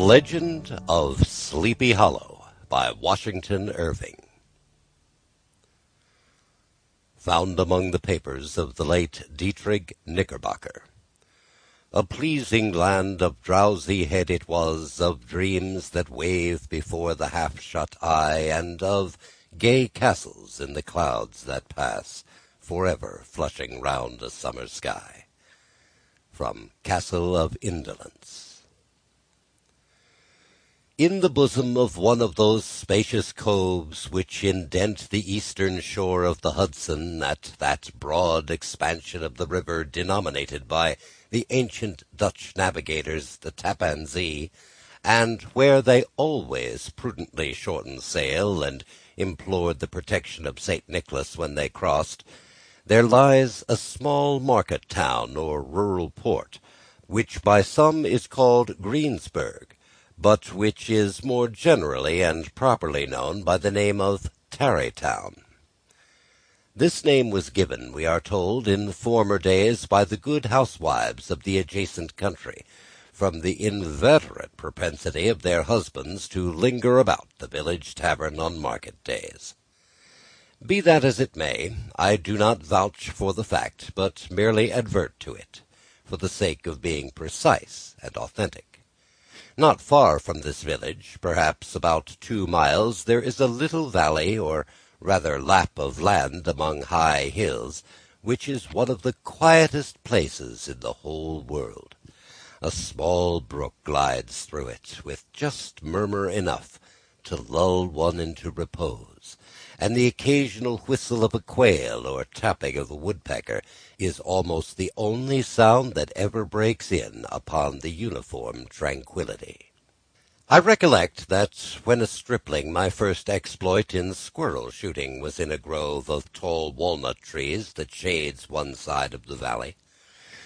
Legend of Sleepy Hollow by Washington Irving. Found among the papers of the late Dietrich Knickerbocker. A pleasing land of drowsy head it was, of dreams that wave before the half-shut eye, and of gay castles in the clouds that pass, forever flushing round a summer sky. From Castle of Indolence. In the bosom of one of those spacious coves which indent the eastern shore of the Hudson, at that broad expansion of the river denominated by the ancient Dutch navigators the Tappan Zee, and where they always prudently shortened sail and implored the protection of St. Nicholas when they crossed, there lies a small market town or rural port, which by some is called Greensburg, but which is more generally and properly known by the name of Tarrytown. This name was given, we are told, in former days by the good housewives of the adjacent country, from the inveterate propensity of their husbands to linger about the village tavern on market days. Be that as it may, I do not vouch for the fact, but merely advert to it, for the sake of being precise and authentic. Not far from this village, perhaps about 2 miles, there is a little valley, or rather lap of land among high hills, which is one of the quietest places in the whole world. A small brook glides through it, with just murmur enough to lull one into repose, and the occasional whistle of a quail or tapping of a woodpecker is almost the only sound that ever breaks in upon the uniform tranquillity. I recollect that when a stripling my first exploit in squirrel shooting was in a grove of tall walnut trees that shades one side of the valley.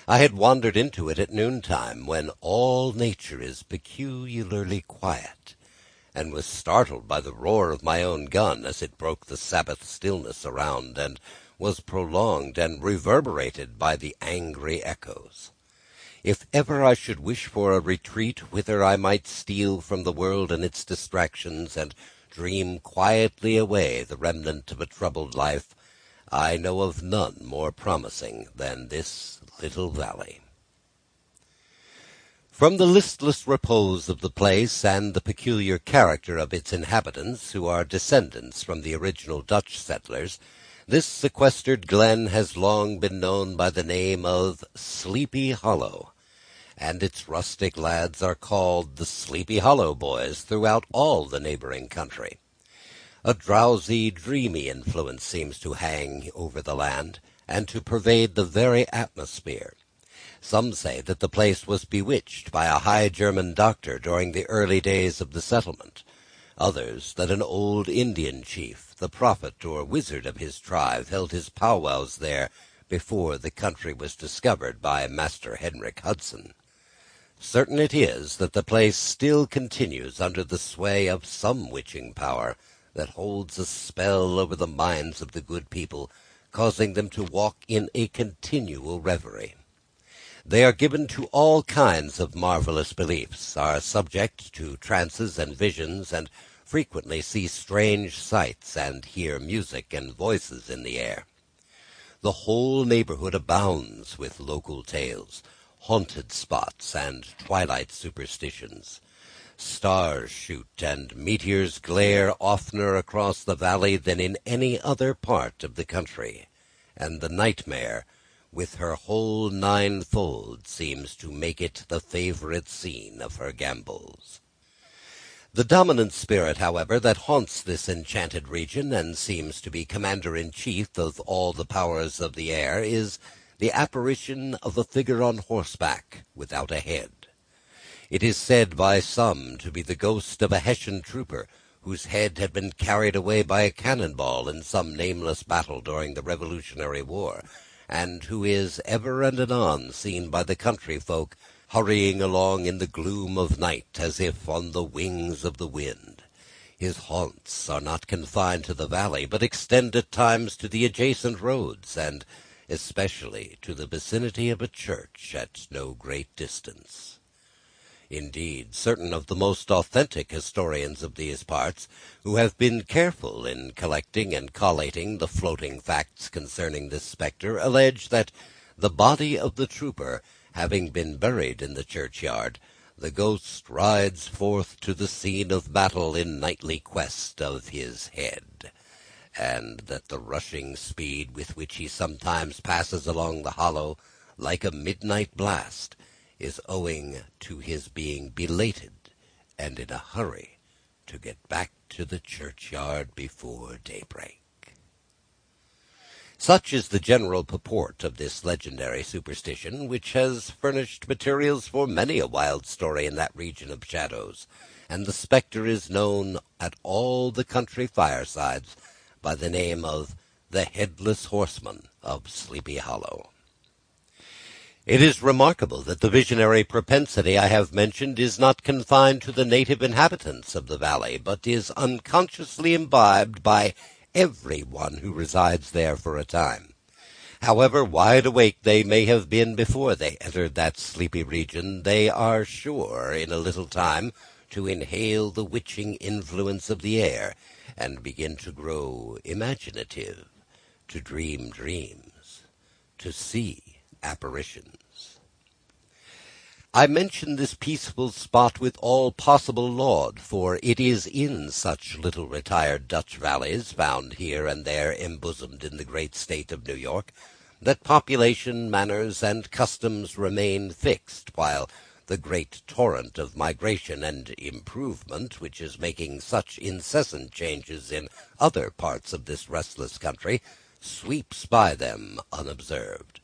I had wandered into it at noontime, when all nature is peculiarly quiet, and was startled by the roar of my own gun as it broke the Sabbath stillness around, and was prolonged and reverberated by the angry echoes. If ever I should wish for a retreat whither I might steal from the world and its distractions, and dream quietly away the remnant of a troubled life, I know of none more promising than this little valley. From the listless repose of the place, and the peculiar character of its inhabitants, who are descendants from the original Dutch settlers, this sequestered glen has long been known by the name of Sleepy Hollow, and its rustic lads are called the Sleepy Hollow boys throughout all the neighboring country. A drowsy, dreamy influence seems to hang over the land, and to pervade the very atmosphere. Some say that the place was bewitched by a high German doctor during the early days of the settlement. Others, that an old Indian chief, the prophet or wizard of his tribe, held his powwows there before the country was discovered by Master Henrik Hudson. Certain it is that the place still continues under the sway of some witching power that holds a spell over the minds of the good people, causing them to walk in a continual reverie. They are given to all kinds of marvelous beliefs, are subject to trances and visions, and frequently see strange sights and hear music and voices in the air. The whole neighborhood abounds with local tales, haunted spots, and twilight superstitions. Stars shoot and meteors glare oftener across the valley than in any other part of the country, and the nightmare, with her whole ninefold, seems to make it the favorite scene of her gambols. The dominant spirit, however, that haunts this enchanted region, and seems to be commander-in-chief of all the powers of the air, is the apparition of a figure on horseback, without a head. It is said by some to be the ghost of a Hessian trooper, whose head had been carried away by a cannon-ball in some nameless battle during the Revolutionary War, and who is ever and anon seen by the country folk hurrying along in the gloom of night as if on the wings of the wind. His haunts are not confined to the valley, but extend at times to the adjacent roads, and especially to the vicinity of a church at no great distance. Indeed, certain of the most authentic historians of these parts, who have been careful in collecting and collating the floating facts concerning this spectre, allege that, the body of the trooper having been buried in the churchyard, the ghost rides forth to the scene of battle in nightly quest of his head, and that the rushing speed with which he sometimes passes along the hollow, like a midnight blast, is owing to his being belated and in a hurry to get back to the churchyard before daybreak. Such is the general purport of this legendary superstition, which has furnished materials for many a wild story in that region of shadows, and the spectre is known at all the country firesides by the name of the Headless Horseman of Sleepy Hollow. It is remarkable that the visionary propensity I have mentioned is not confined to the native inhabitants of the valley, but is unconsciously imbibed by every one who resides there for a time. However wide awake they may have been before they entered that sleepy region, they are sure, in a little time, to inhale the witching influence of the air, and begin to grow imaginative, to dream dreams, to see apparitions. I mention this peaceful spot with all possible laud, for it is in such little retired Dutch valleys, found here and there embosomed in the great state of New York, that population, manners, and customs remain fixed, while the great torrent of migration and improvement, which is making such incessant changes in other parts of this restless country, sweeps by them unobserved.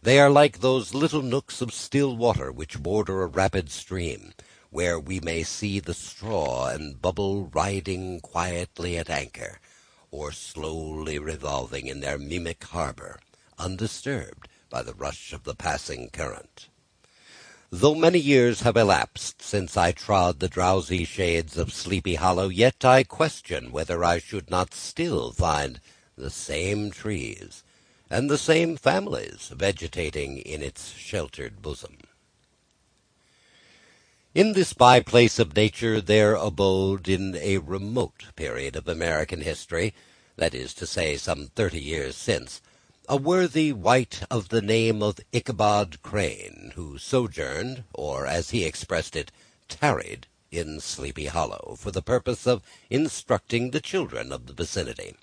They are like those little nooks of still water which border a rapid stream, where we may see the straw and bubble riding quietly at anchor, or slowly revolving in their mimic harbour, undisturbed by the rush of the passing current. Though many years have elapsed since I trod the drowsy shades of Sleepy Hollow, yet I question whether I should not still find the same trees and the same families vegetating in its sheltered bosom. In this by-place of nature there abode, in a remote period of American history, that is to say, some 30 years since, a worthy wight of the name of Ichabod Crane, who sojourned, or, as he expressed it, tarried, in Sleepy Hollow, for the purpose of instructing the children of the vicinity.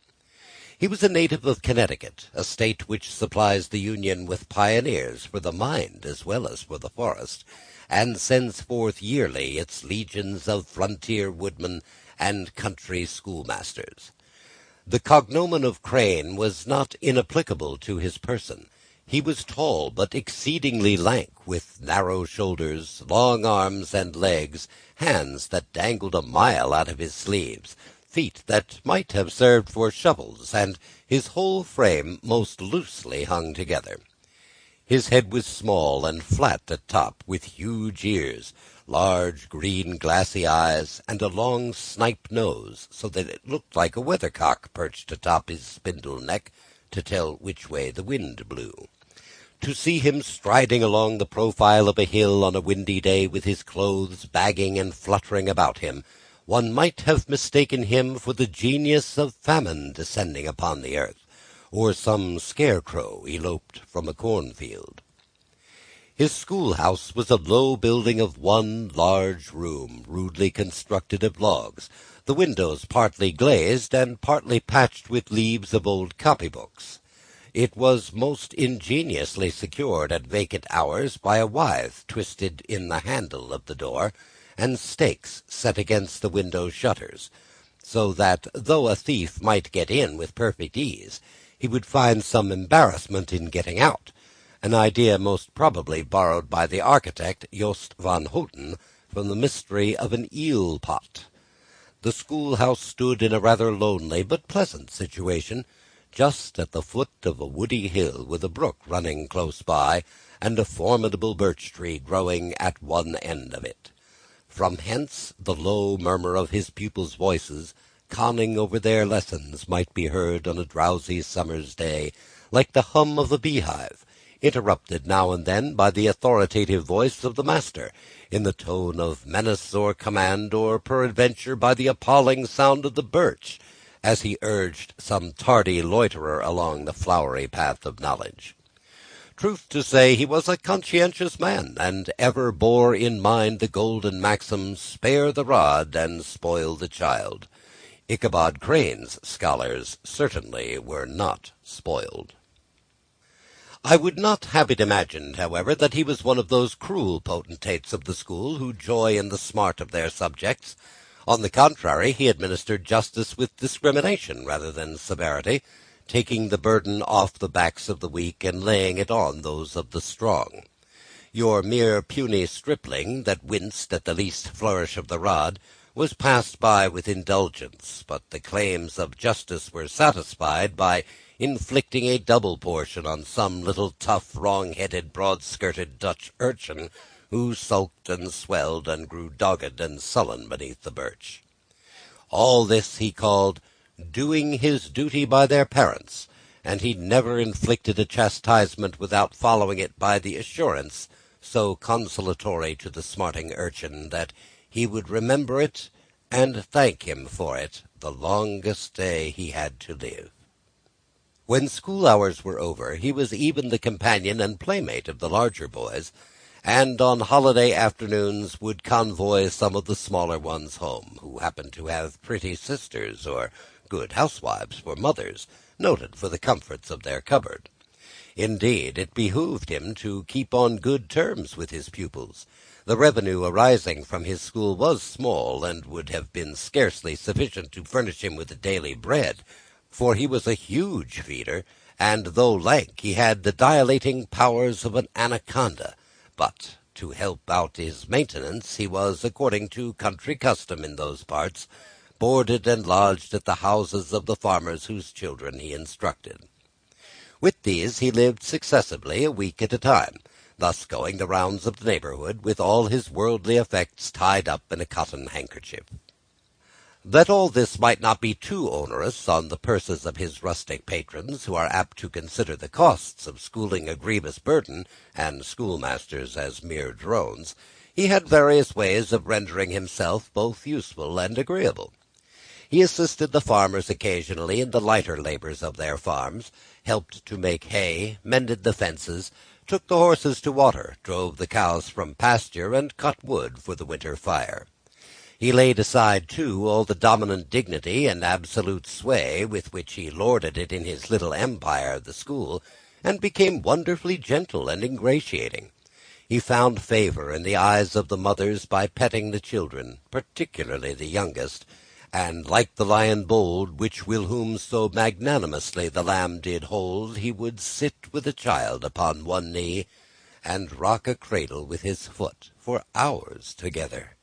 He was a native of Connecticut, a state which supplies the Union with pioneers for the mind as well as for the forest, and sends forth yearly its legions of frontier woodmen and country schoolmasters. The cognomen of Crane was not inapplicable to his person. He was tall, but exceedingly lank, with narrow shoulders, long arms and legs, hands that dangled a mile out of his sleeves, feet that might have served for shovels, and his whole frame most loosely hung together. His head was small and flat at top, with huge ears, large green glassy eyes, and a long snipe nose, so that it looked like a weathercock perched atop his spindle neck to tell which way the wind blew. To see him striding along the profile of a hill on a windy day, with his clothes bagging and fluttering about him, one might have mistaken him for the genius of famine descending upon the earth, or some scarecrow eloped from a cornfield. His schoolhouse was a low building of one large room, rudely constructed of logs, the windows partly glazed and partly patched with leaves of old copybooks. It was most ingeniously secured at vacant hours by a withe twisted in the handle of the door, and stakes set against the window shutters, so that, though a thief might get in with perfect ease, he would find some embarrassment in getting out, an idea most probably borrowed by the architect Jost van Houten from the mystery of an eel pot. The schoolhouse stood in a rather lonely but pleasant situation, just at the foot of a woody hill, with a brook running close by, and a formidable birch tree growing at one end of it. From hence the low murmur of his pupils' voices, conning over their lessons, might be heard on a drowsy summer's day, like the hum of a beehive, interrupted now and then by the authoritative voice of the master, in the tone of menace or command, or peradventure by the appalling sound of the birch, as he urged some tardy loiterer along the flowery path of knowledge. Truth to say, he was a conscientious man, and ever bore in mind the golden maxim, "Spare the rod and spoil the child." Ichabod Crane's scholars certainly were not spoiled. I would not have it imagined, however, that he was one of those cruel potentates of the school who joy in the smart of their subjects. On the contrary, he administered justice with discrimination rather than severity, taking the burden off the backs of the weak and laying it on those of the strong. Your mere puny stripling, that winced at the least flourish of the rod, was passed by with indulgence, but the claims of justice were satisfied by inflicting a double portion on some little tough, wrong-headed, broad-skirted Dutch urchin, who sulked and swelled and grew dogged and sullen beneath the birch. All this he called doing his duty by their parents, and he never inflicted a chastisement without following it by the assurance, so consolatory to the smarting urchin, that he would remember it and thank him for it the longest day he had to live. When school hours were over, he was even the companion and playmate of the larger boys, and on holiday afternoons would convoy some of the smaller ones home, who happened to have pretty sisters or good housewives for mothers, noted for the comforts of their cupboard. Indeed, it behooved him to keep on good terms with his pupils. The revenue arising from his school was small, and would have been scarcely sufficient to furnish him with daily bread, for he was a huge feeder, and though lank, he had the dilating powers of an anaconda. But to help out his maintenance, he was, according to country custom in those parts, boarded and lodged at the houses of the farmers whose children he instructed. With these he lived successively a week at a time, thus going the rounds of the neighborhood with all his worldly effects tied up in a cotton handkerchief. That all this might not be too onerous on the purses of his rustic patrons, who are apt to consider the costs of schooling a grievous burden, and schoolmasters as mere drones, he had various ways of rendering himself both useful and agreeable. He assisted the farmers occasionally in the lighter labors of their farms, helped to make hay, mended the fences, took the horses to water, drove the cows from pasture, and cut wood for the winter fire. He laid aside, too, all the dominant dignity and absolute sway with which he lorded it in his little empire, the school, and became wonderfully gentle and ingratiating. He found favor in the eyes of the mothers by petting the children, particularly the youngest, and like the lion bold, which whilom so magnanimously the lamb did hold, he would sit with a child upon one knee, and rock a cradle with his foot for hours together.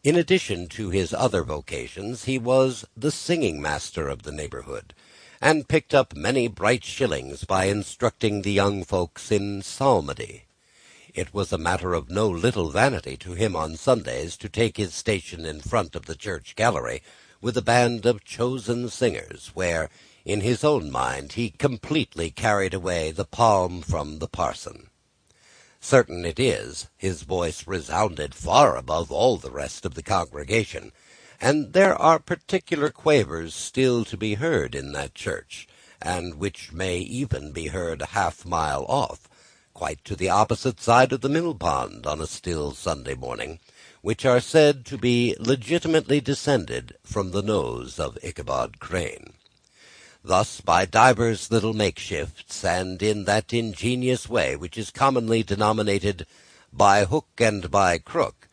In addition to his other vocations, he was the singing master of the neighborhood, and picked up many bright shillings by instructing the young folks in psalmody. It was a matter of no little vanity to him on Sundays to take his station in front of the church gallery with a band of chosen singers, where, in his own mind, he completely carried away the palm from the parson. Certain it is, his voice resounded far above all the rest of the congregation, and there are particular quavers still to be heard in that church, and which may even be heard a half-mile off, quite to the opposite side of the mill pond on a still Sunday morning, which are said to be legitimately descended from the nose of Ichabod Crane. Thus, by divers little makeshifts, and in that ingenious way which is commonly denominated by hook and by crook,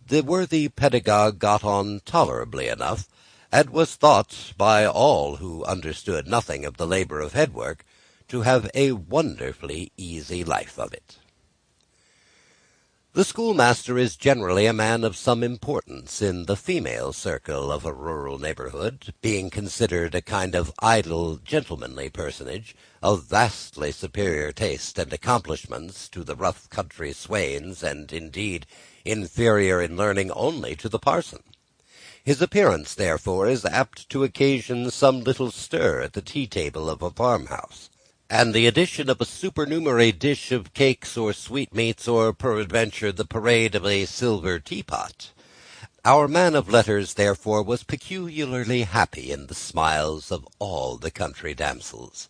the worthy pedagogue got on tolerably enough, and was thought by all who understood nothing of the labor of headwork to have a wonderfully easy life of it. The schoolmaster is generally a man of some importance in the female circle of a rural neighborhood, being considered a kind of idle, gentlemanly personage, of vastly superior taste and accomplishments to the rough country swains, and indeed inferior in learning only to the parson. His appearance, therefore, is apt to occasion some little stir at the tea-table of a farmhouse. and the addition of a supernumerary dish of cakes or sweetmeats, or peradventure the parade of a silver teapot. Our man of letters, therefore, was peculiarly happy in the smiles of all the country damsels.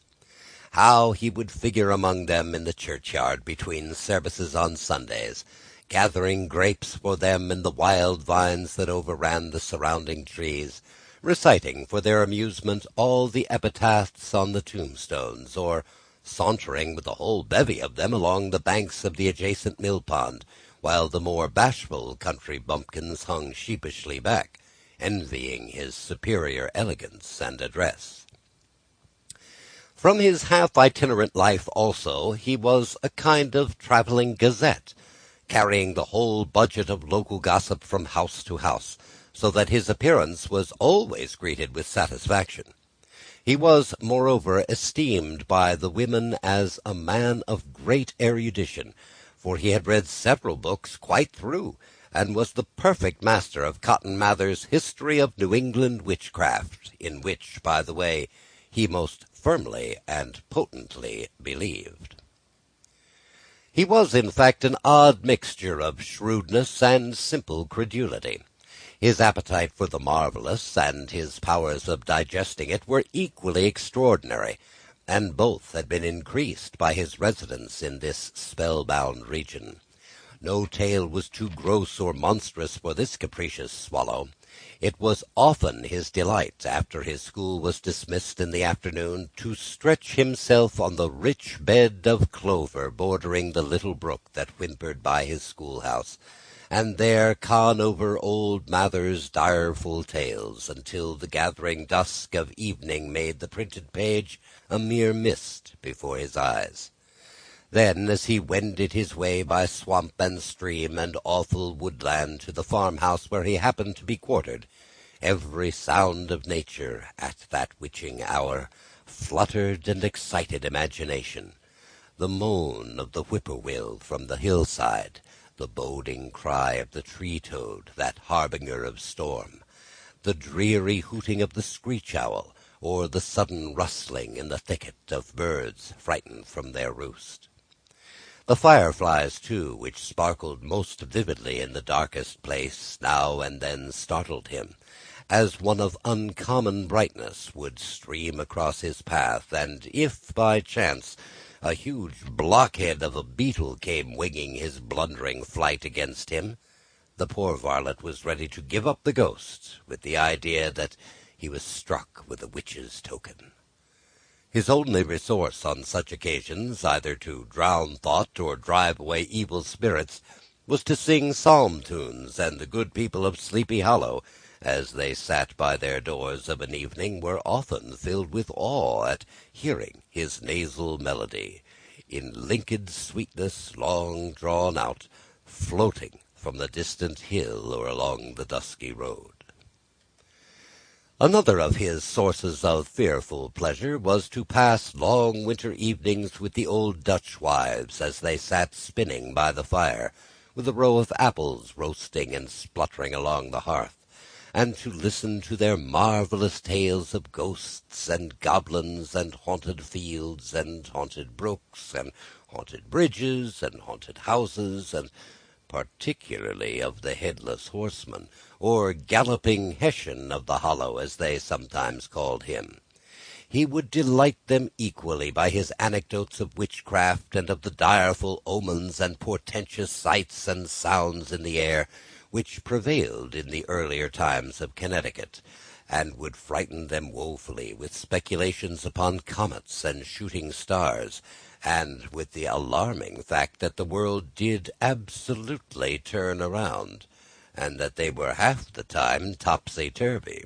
How he would figure among them in the churchyard between services on Sundays, gathering grapes for them in the wild vines that overran the surrounding trees, reciting for their amusement all the epitaphs on the tombstones, or sauntering with a whole bevy of them along the banks of the adjacent mill pond, while the more bashful country bumpkins hung sheepishly back, envying his superior elegance and address. From his half-itinerant life, also, he was a kind of travelling gazette, carrying the whole budget of local gossip from house to house, so that his appearance was always greeted with satisfaction. He was, moreover, esteemed by the women as a man of great erudition, for he had read several books quite through, and was the perfect master of Cotton Mather's History of New England Witchcraft, in which, by the way, he most firmly and potently believed. He was, in fact, an odd mixture of shrewdness and simple credulity. His appetite for the marvellous and his powers of digesting it were equally extraordinary, and both had been increased by his residence in this spellbound region. No tale was too gross or monstrous for this capricious swallow. It was often his delight, after his school was dismissed in the afternoon, to stretch himself on the rich bed of clover bordering the little brook that whimpered by his schoolhouse, and there con over old Mather's direful tales, until the gathering dusk of evening made the printed page a mere mist before his eyes. Then, as he wended his way by swamp and stream and awful woodland to the farmhouse where he happened to be quartered, every sound of nature, at that witching hour, fluttered and excited imagination. The moan of the whippoorwill from the hillside, the boding cry of the tree-toad, that harbinger of storm, the dreary hooting of the screech-owl, or the sudden rustling in the thicket of birds frightened from their roost. The fireflies, too, which sparkled most vividly in the darkest place, now and then startled him, as one of uncommon brightness would stream across his path, and if, by chance, a huge blockhead of a beetle came winging his blundering flight against him, the poor varlet was ready to give up the ghost, with the idea that he was struck with a witch's token. His only resource on such occasions, either to drown thought or drive away evil spirits, was to sing psalm tunes, and the good people of Sleepy Hollow, as they sat by their doors of an evening, were often filled with awe at hearing his nasal melody, in linked sweetness long drawn out, floating from the distant hill or along the dusky road. Another of his sources of fearful pleasure was to pass long winter evenings with the old Dutch wives, as they sat spinning by the fire, with a row of apples roasting and spluttering along the hearth, and to listen to their marvellous tales of ghosts and goblins, and haunted fields, and haunted brooks, and haunted bridges, and haunted houses, and particularly of the headless horseman, or galloping Hessian of the Hollow, as they sometimes called him. He would delight them equally by his anecdotes of witchcraft, and of the direful omens and portentous sights and sounds in the air, which prevailed in the earlier times of Connecticut, and would frighten them woefully with speculations upon comets and shooting stars, and with the alarming fact that the world did absolutely turn around, and that they were half the time topsy-turvy.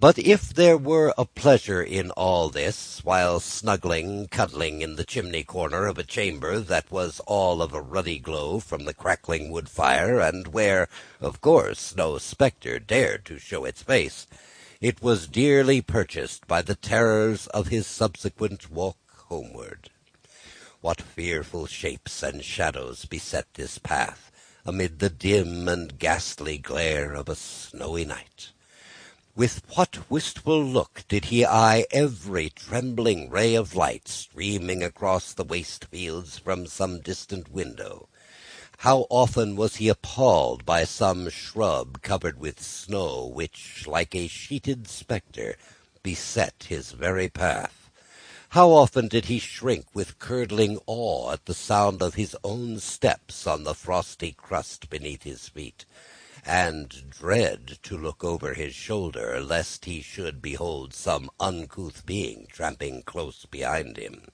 But if there were a pleasure in all this, while cuddling in the chimney-corner of a chamber that was all of a ruddy glow from the crackling wood fire, and where, of course, no spectre dared to show its face, it was dearly purchased by the terrors of his subsequent walk homeward. What fearful shapes and shadows beset this path, amid the dim and ghastly glare of a snowy night! With what wistful look did he eye every trembling ray of light streaming across the waste fields from some distant window! How often was he appalled by some shrub covered with snow, which, like a sheeted spectre, beset his very path! How often did he shrink with curdling awe at the sound of his own steps on the frosty crust beneath his feet, and dread to look over his shoulder, lest he should behold some uncouth being tramping close behind him!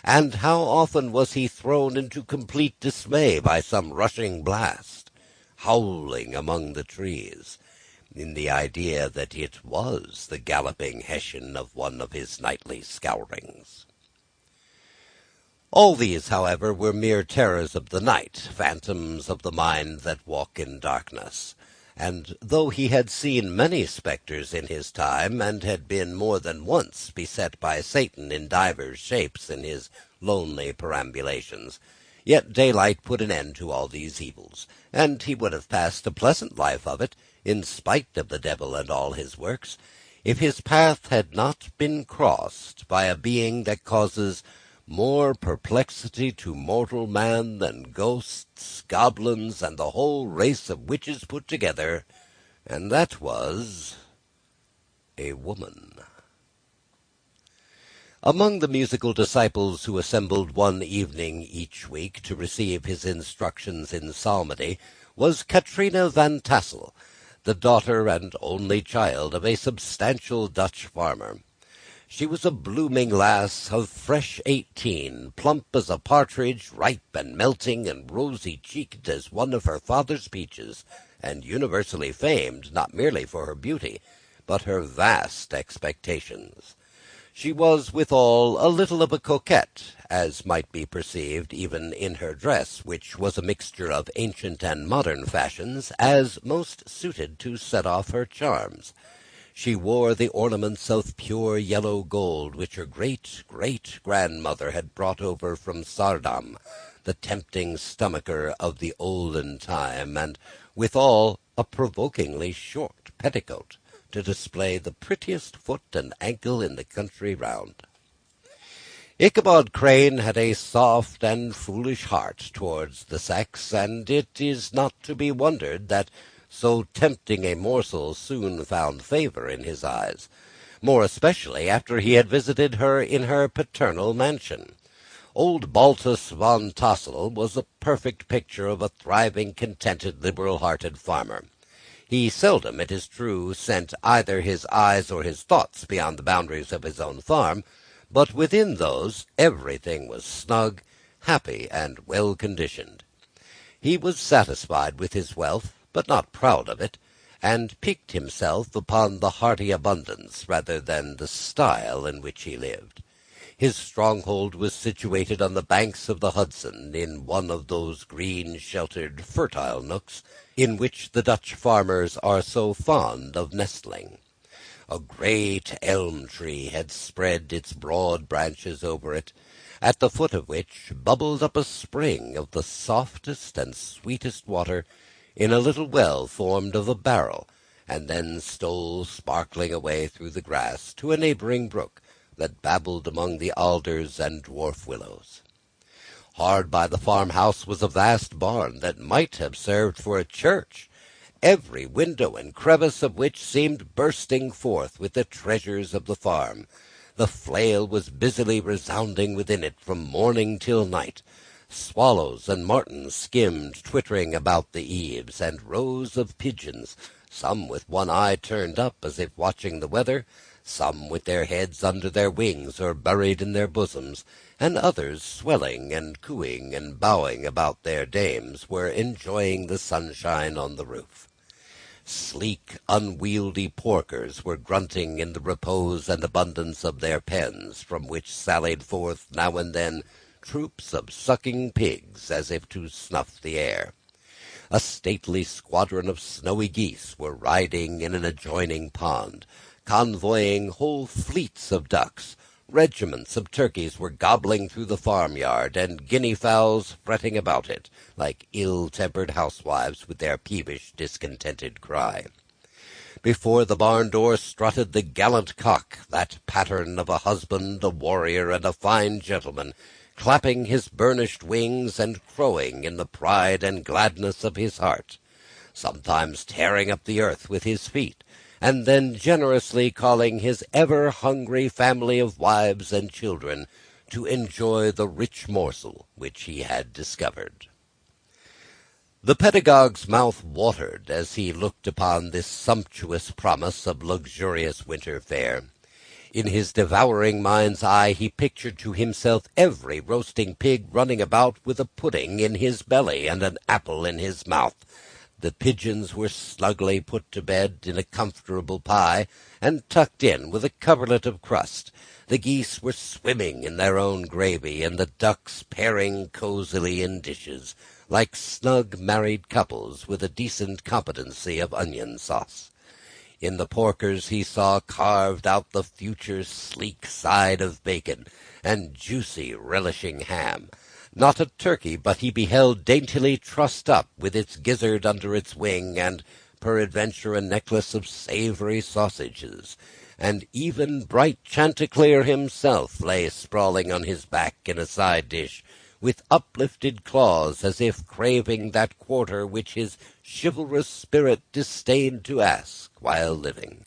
And how often was he thrown into complete dismay by some rushing blast, howling among the trees, in the idea that it was the galloping Hessian of one of his nightly scourings. All these, however, were mere terrors of the night, phantoms of the mind that walk in darkness; and though he had seen many spectres in his time, and had been more than once beset by Satan in divers shapes in his lonely perambulations, yet daylight put an end to all these evils, and he would have passed a pleasant life of it, in spite of the devil and all his works, if his path had not been crossed by a being that causes more perplexity to mortal man than ghosts, goblins, and the whole race of witches put together, and that was a woman. Among the musical disciples who assembled one evening each week to receive his instructions in psalmody was Katrina van Tassel, the daughter and only child of a substantial Dutch farmer. She was a blooming lass of fresh 18, plump as a partridge, ripe and melting, and rosy-cheeked as one of her father's peaches, and universally famed, not merely for her beauty, but her vast expectations. She was, withal, a little of a coquette, as might be perceived even in her dress, which was a mixture of ancient and modern fashions, as most suited to set off her charms. She wore the ornaments of pure yellow gold which her great-great-grandmother had brought over from Saardam, the tempting stomacher of the olden time, and withal a provokingly short petticoat, to display the prettiest foot and ankle in the country round. Ichabod Crane had a soft and foolish heart towards the sex, and it is not to be wondered that so tempting a morsel soon found favour in his eyes, more especially after he had visited her in her paternal mansion. Old Baltus van Tassel was a perfect picture of a thriving, contented, liberal-hearted farmer. He seldom, it is true, sent either his eyes or his thoughts beyond the boundaries of his own farm, but within those everything was snug, happy, and well-conditioned. He was satisfied with his wealth, but not proud of it, and piqued himself upon the hearty abundance rather than the style in which he lived. His stronghold was situated on the banks of the Hudson, in one of those green, sheltered, fertile nooks in which the Dutch farmers are so fond of nestling. A great elm tree had spread its broad branches over it, at the foot of which bubbled up a spring of the softest and sweetest water, in a little well formed of a barrel, and then stole sparkling away through the grass to a neighbouring brook that babbled among the alders and dwarf willows. Hard by the farmhouse was a vast barn that might have served for a church, every window and crevice of which seemed bursting forth with the treasures of the farm. The flail was busily resounding within it from morning till night. Swallows and martins skimmed twittering about the eaves, and rows of pigeons, some with one eye turned up as if watching the weather, some with their heads under their wings or buried in their bosoms, and others swelling and cooing and bowing about their dames, were enjoying the sunshine on the roof. Sleek, unwieldy porkers were grunting in the repose and abundance of their pens, from which sallied forth now and then troops of sucking pigs, as if to snuff the air. A stately squadron of snowy geese were riding in an adjoining pond, convoying whole fleets of ducks. Regiments of turkeys were gobbling through the farmyard, and guinea fowls fretting about it, like ill-tempered housewives with their peevish, discontented cry. Before the barn door strutted the gallant cock, that pattern of a husband, a warrior, and a fine gentleman, clapping his burnished wings and crowing in the pride and gladness of his heart, sometimes tearing up the earth with his feet, and then generously calling his ever-hungry family of wives and children to enjoy the rich morsel which he had discovered. The pedagogue's mouth watered as he looked upon this sumptuous promise of luxurious winter fare. In his devouring mind's eye he pictured to himself every roasting pig running about with a pudding in his belly and an apple in his mouth. The pigeons were snugly put to bed in a comfortable pie, and tucked in with a coverlet of crust. The geese were swimming in their own gravy, and the ducks pairing cosily in dishes, like snug married couples with a decent competency of onion sauce. In the porkers he saw carved out the future sleek side of bacon, and juicy relishing ham. Not a turkey but he beheld daintily trussed up, with its gizzard under its wing, and peradventure a necklace of savoury sausages. And even bright Chanticleer himself lay sprawling on his back in a side dish, with uplifted claws, as if craving that quarter which his chivalrous spirit disdained to ask while living.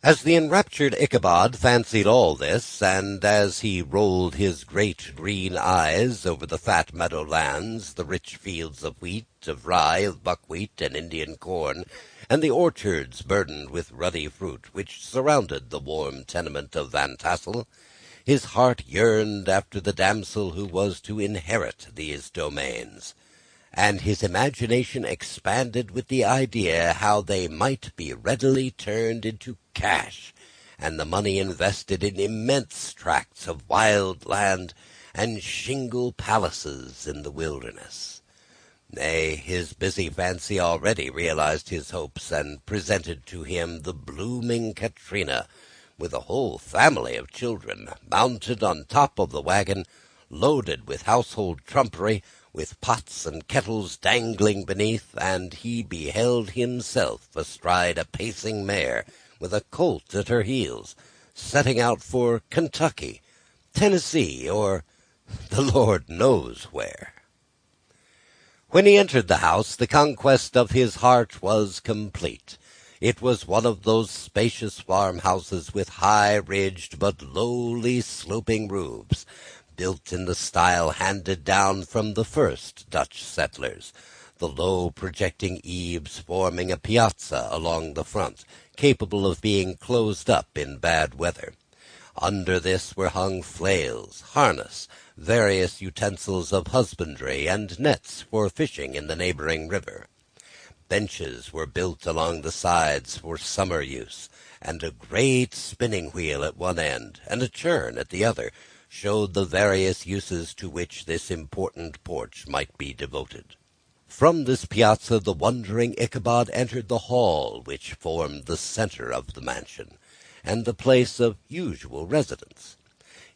As the enraptured Ichabod fancied all this, and as he rolled his great green eyes over the fat meadow lands, the rich fields of wheat, of rye, of buckwheat, and Indian corn, and the orchards burdened with ruddy fruit which surrounded the warm tenement of Van Tassel, his heart yearned after the damsel who was to inherit these domains, and his imagination expanded with the idea how they might be readily turned into cash, and the money invested in immense tracts of wild land and shingle palaces in the wilderness. Nay, his busy fancy already realized his hopes, and presented to him the blooming Katrina, with a whole family of children, mounted on top of the wagon, loaded with household trumpery, with pots and kettles dangling beneath, and he beheld himself astride a pacing mare, with a colt at her heels, setting out for Kentucky, Tennessee, or the Lord knows where. When he entered the house, the conquest of his heart was complete. It was one of those spacious farmhouses with high-ridged but lowly sloping roofs, built in the style handed down from the first Dutch settlers, the low projecting eaves forming a piazza along the front, capable of being closed up in bad weather. Under this were hung flails, harness, various utensils of husbandry, and nets for fishing in the neighbouring river. Benches were built along the sides for summer use, and a great spinning wheel at one end, and a churn at the other, showed the various uses to which this important porch might be devoted. From this piazza the wondering Ichabod entered the hall which formed the centre of the mansion, and the place of usual residence.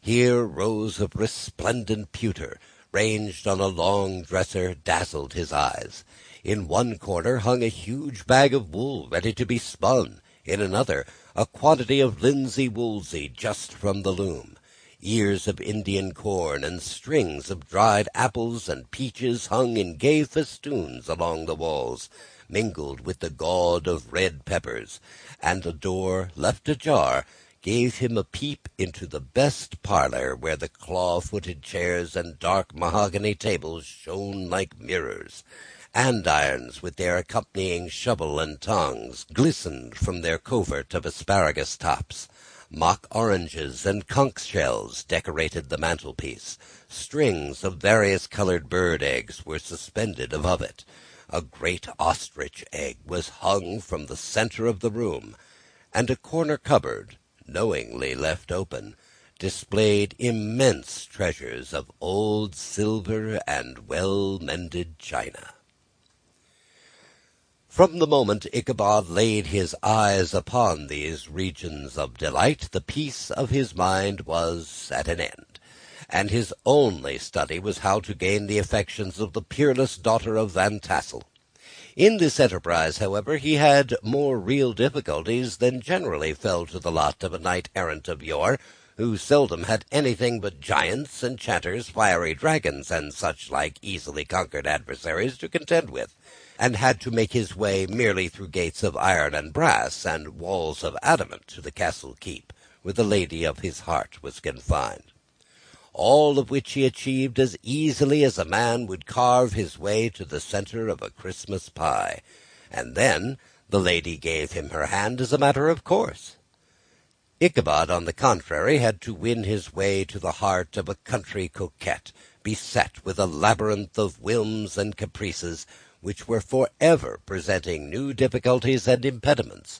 Here rows of resplendent pewter, ranged on a long dresser, dazzled his eyes. In one corner hung a huge bag of wool ready to be spun; in another a quantity of linsey-woolsey just from the loom. Ears of Indian corn and strings of dried apples and peaches hung in gay festoons along the walls, mingled with the gaud of red peppers, and a door, left ajar, gave him a peep into the best parlour, where the claw-footed chairs and dark mahogany tables shone like mirrors. Andirons, with their accompanying shovel and tongs, glistened from their covert of asparagus tops. Mock oranges and conch shells decorated the mantelpiece. Strings of various-coloured bird eggs were suspended above it. A great ostrich egg was hung from the centre of the room, and a corner cupboard, knowingly left open, displayed immense treasures of old silver and well-mended china. From the moment Ichabod laid his eyes upon these regions of delight, the peace of his mind was at an end, and his only study was how to gain the affections of the peerless daughter of Van Tassel. In this enterprise, however, he had more real difficulties than generally fell to the lot of a knight-errant of yore, who seldom had anything but giants, enchanters, fiery dragons, and such like easily conquered adversaries to contend with, and had to make his way merely through gates of iron and brass, and walls of adamant, to the castle keep, where the lady of his heart was confined. All of which he achieved as easily as a man would carve his way to the centre of a Christmas pie, and then the lady gave him her hand as a matter of course. Ichabod, on the contrary, had to win his way to the heart of a country coquette, beset with a labyrinth of whims and caprices, which were for ever presenting new difficulties and impediments,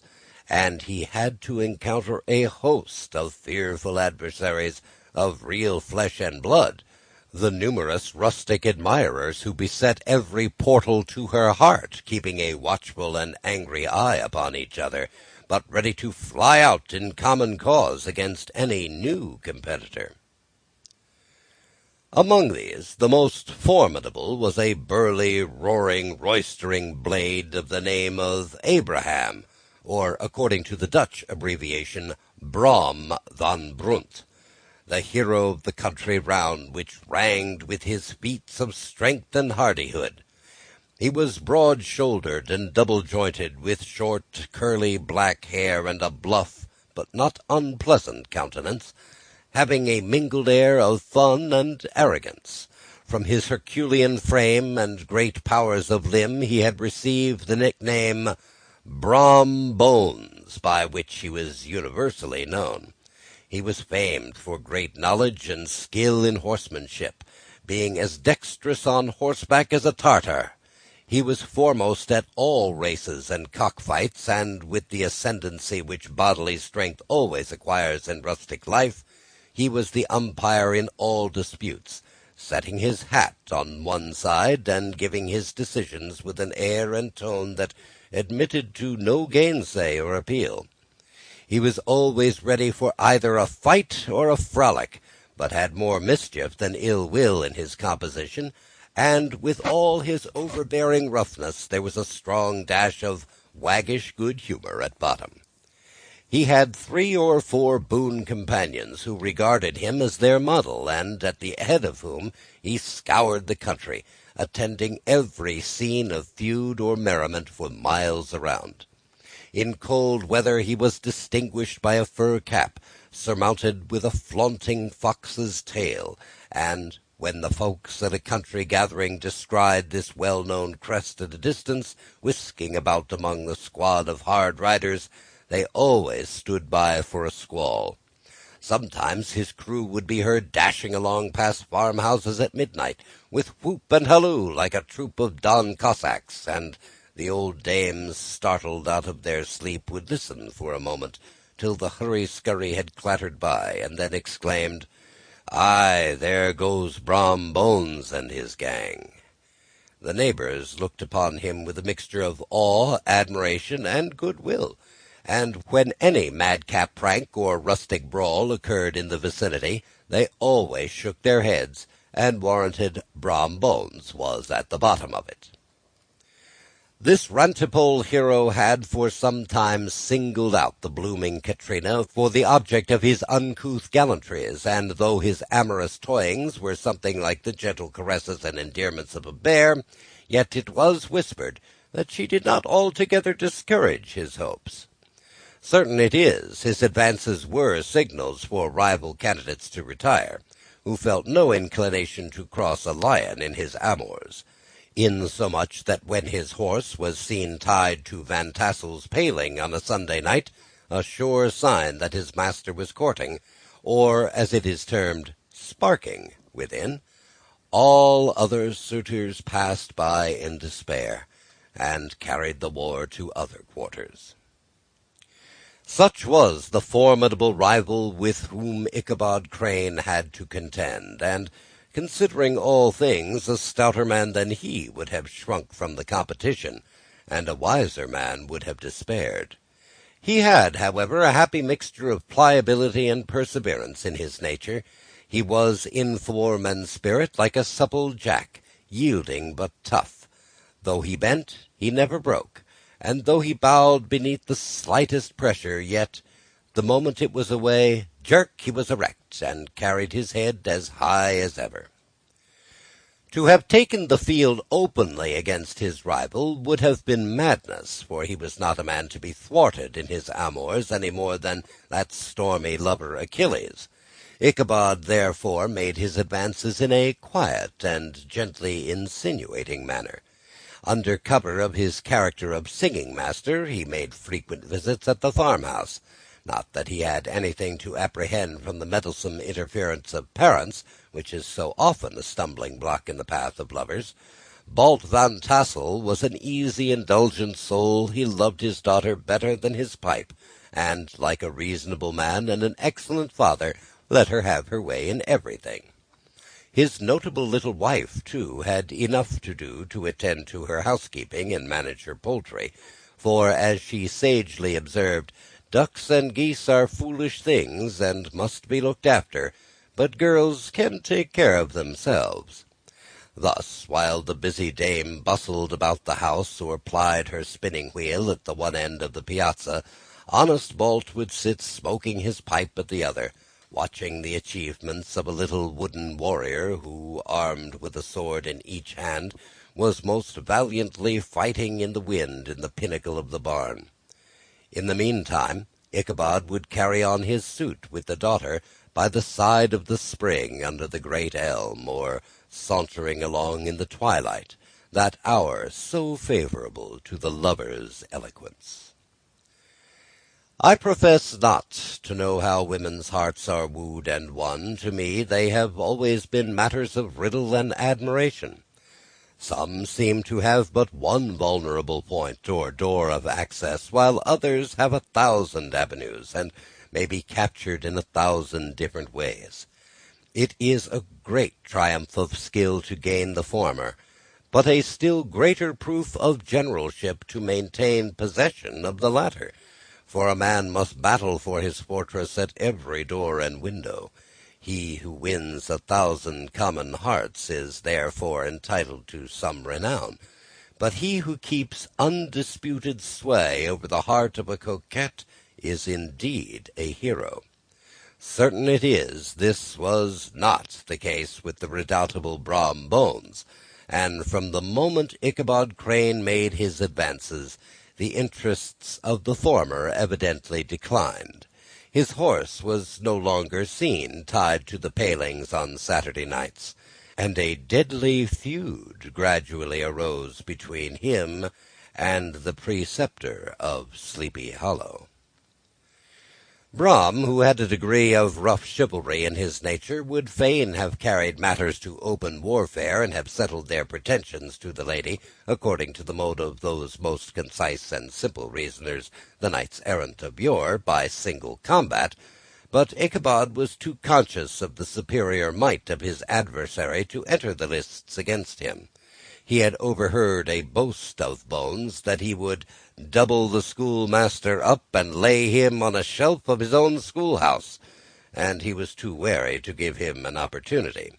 and he had to encounter a host of fearful adversaries of real flesh and blood, the numerous rustic admirers who beset every portal to her heart, keeping a watchful and angry eye upon each other, but ready to fly out in common cause against any new competitor. Among these, the most formidable was a burly, roaring, roistering blade of the name of Abraham, or, according to the Dutch abbreviation, Brom van Brunt, the hero of the country round, which ranged with his feats of strength and hardihood. He was broad-shouldered and double-jointed, with short, curly black hair, and a bluff but not unpleasant countenance, having a mingled air of fun and arrogance. From his herculean frame and great powers of limb he had received the nickname Brom Bones, by which he was universally known. He was famed for great knowledge and skill in horsemanship, being as dexterous on horseback as a Tartar. He was foremost at all races and cockfights, and with the ascendancy which bodily strength always acquires in rustic life, he was the umpire in all disputes, setting his hat on one side, and giving his decisions with an air and tone that admitted to no gainsay or appeal. He was always ready for either a fight or a frolic, but had more mischief than ill will in his composition, and with all his overbearing roughness there was a strong dash of waggish good humour at bottom. He had 3 or 4 boon companions who regarded him as their model, and at the head of whom he scoured the country, attending every scene of feud or merriment for miles around. In cold weather he was distinguished by a fur cap, surmounted with a flaunting fox's tail, and when the folks at a country gathering descried this well-known crest at a distance, whisking about among the squad of hard riders, they always stood by for a squall. Sometimes his crew would be heard dashing along past farmhouses at midnight, with whoop and halloo like a troop of Don Cossacks, and the old dames, startled out of their sleep, would listen for a moment till the hurry-scurry had clattered by, and then exclaimed, "Aye, there goes Brom Bones and his gang." The neighbours looked upon him with a mixture of awe, admiration, and goodwill, and when any madcap prank or rustic brawl occurred in the vicinity, they always shook their heads, and warranted Brom Bones was at the bottom of it. This rantipole hero had for some time singled out the blooming Katrina for the object of his uncouth gallantries, and though his amorous toyings were something like the gentle caresses and endearments of a bear, yet it was whispered that she did not altogether discourage his hopes. Certain it is, his advances were signals for rival candidates to retire, who felt no inclination to cross a lion in his amours, insomuch that when his horse was seen tied to Van Tassel's paling on a Sunday night, a sure sign that his master was courting, or, as it is termed, sparking, within, all other suitors passed by in despair, and carried the war to other quarters. Such was the formidable rival with whom Ichabod Crane had to contend, and, considering all things, a stouter man than he would have shrunk from the competition, and a wiser man would have despaired. He had, however, a happy mixture of pliability and perseverance in his nature. He was in form and spirit like a supple jack, yielding but tough. Though he bent, he never broke, and though he bowed beneath the slightest pressure, yet the moment it was away, jerk, he was erect, and carried his head as high as ever. To have taken the field openly against his rival would have been madness, for he was not a man to be thwarted in his amours any more than that stormy lover Achilles. Ichabod therefore made his advances in a quiet and gently insinuating manner. Under cover of his character of singing-master, he made frequent visits at the farmhouse. Not that he had anything to apprehend from the meddlesome interference of parents, which is so often a stumbling-block in the path of lovers. Balt Van Tassel was an easy, indulgent soul. He loved his daughter better than his pipe, and, like a reasonable man and an excellent father, let her have her way in everything. His notable little wife, too, had enough to do to attend to her housekeeping and manage her poultry, for, as she sagely observed, ducks and geese are foolish things and must be looked after, but girls can take care of themselves. Thus, while the busy dame bustled about the house or plied her spinning-wheel at the one end of the piazza, honest Balt would sit smoking his pipe at the other, watching the achievements of a little wooden warrior who, armed with a sword in each hand, was most valiantly fighting in the wind in the pinnacle of the barn. In the meantime, Ichabod would carry on his suit with the daughter by the side of the spring under the great elm, or sauntering along in the twilight, that hour so favorable to the lover's eloquence. I profess not to know how women's hearts are wooed and won. To me they have always been matters of riddle and admiration. Some seem to have but one vulnerable point or door of access, while others have 1,000 avenues, and may be captured in 1,000 different ways. It is a great triumph of skill to gain the former, but a still greater proof of generalship to maintain possession of the latter. For a man must battle for his fortress at every door and window. He who wins 1,000 common hearts is therefore entitled to some renown, but he who keeps undisputed sway over the heart of a coquette is indeed a hero. Certain it is, this was not the case with the redoubtable Brom Bones, and from the moment Ichabod Crane made his advances, the interests of the former evidently declined. His horse was no longer seen tied to the palings on Saturday nights, and a deadly feud gradually arose between him and the preceptor of Sleepy Hollow. Brom, who had a degree of rough chivalry in his nature, would fain have carried matters to open warfare, and have settled their pretensions to the lady, according to the mode of those most concise and simple reasoners, the knights-errant of yore, by single combat. But Ichabod was too conscious of the superior might of his adversary to enter the lists against him. He had overheard a boast of Bones that he would double the schoolmaster up and lay him on a shelf of his own schoolhouse, and he was too wary to give him an opportunity.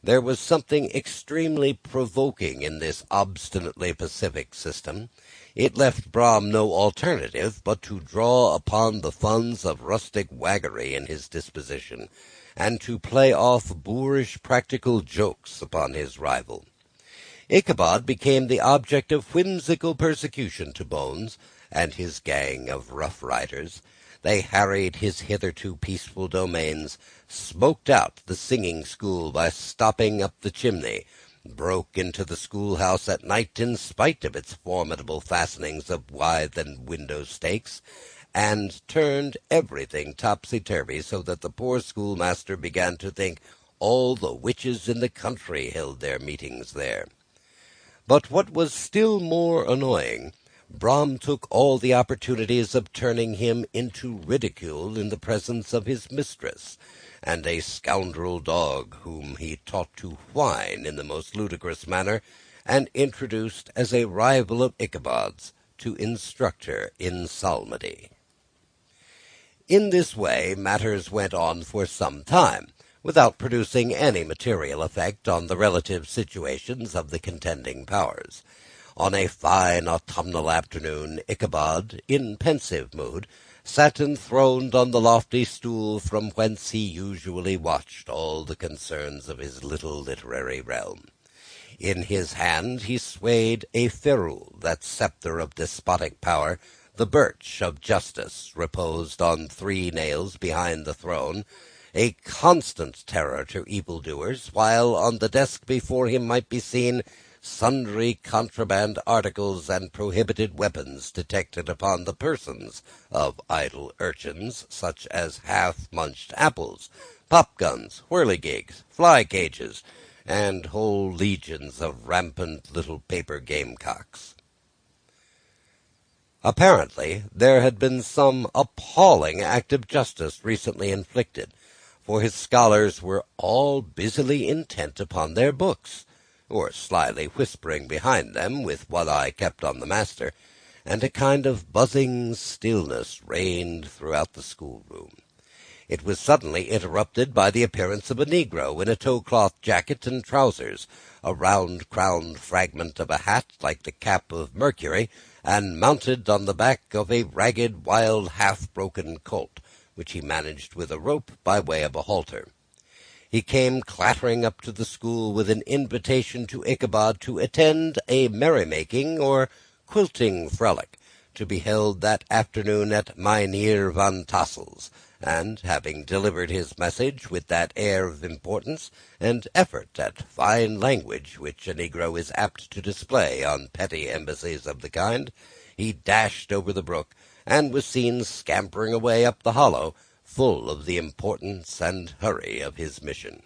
There was something extremely provoking in this obstinately pacific system. It left Brom no alternative but to draw upon the funds of rustic waggery in his disposition, and to play off boorish practical jokes upon his rival. Ichabod became the object of whimsical persecution to Bones and his gang of rough riders. They harried his hitherto peaceful domains, smoked out the singing school by stopping up the chimney, broke into the schoolhouse at night in spite of its formidable fastenings of withen window stakes, and turned everything topsy-turvy, so that the poor schoolmaster began to think all the witches in the country held their meetings there. But what was still more annoying, Brom took all the opportunities of turning him into ridicule in the presence of his mistress, and a scoundrel dog whom he taught to whine in the most ludicrous manner, and introduced as a rival of Ichabod's to instruct her in psalmody. In this way matters went on for some time, without producing any material effect on the relative situations of the contending powers. On a fine autumnal afternoon, Ichabod, in pensive mood, sat enthroned on the lofty stool from whence he usually watched all the concerns of his little literary realm. In his hand he swayed a ferule, that sceptre of despotic power. The birch of justice reposed on 3 nails behind the throne, a constant terror to evildoers, while on the desk before him might be seen sundry contraband articles and prohibited weapons detected upon the persons of idle urchins, such as half-munched apples, pop-guns, whirligigs, fly-cages, and whole legions of rampant little paper gamecocks. Apparently there had been some appalling act of justice recently inflicted, for his scholars were all busily intent upon their books, or slyly whispering behind them, with one eye kept on the master, and a kind of buzzing stillness reigned throughout the schoolroom. It was suddenly interrupted by the appearance of a negro in a tow-cloth jacket and trousers, a round-crowned fragment of a hat like the cap of Mercury, and mounted on the back of a ragged, wild, half-broken colt, which he managed with a rope by way of a halter. He came clattering up to the school with an invitation to Ichabod to attend a merrymaking or quilting frolic, to be held that afternoon at Mynheer Van Tassel's, and, having delivered his message with that air of importance and effort at fine language which a negro is apt to display on petty embassies of the kind, he dashed over the brook, and was seen scampering away up the hollow, full of the importance and hurry of his mission.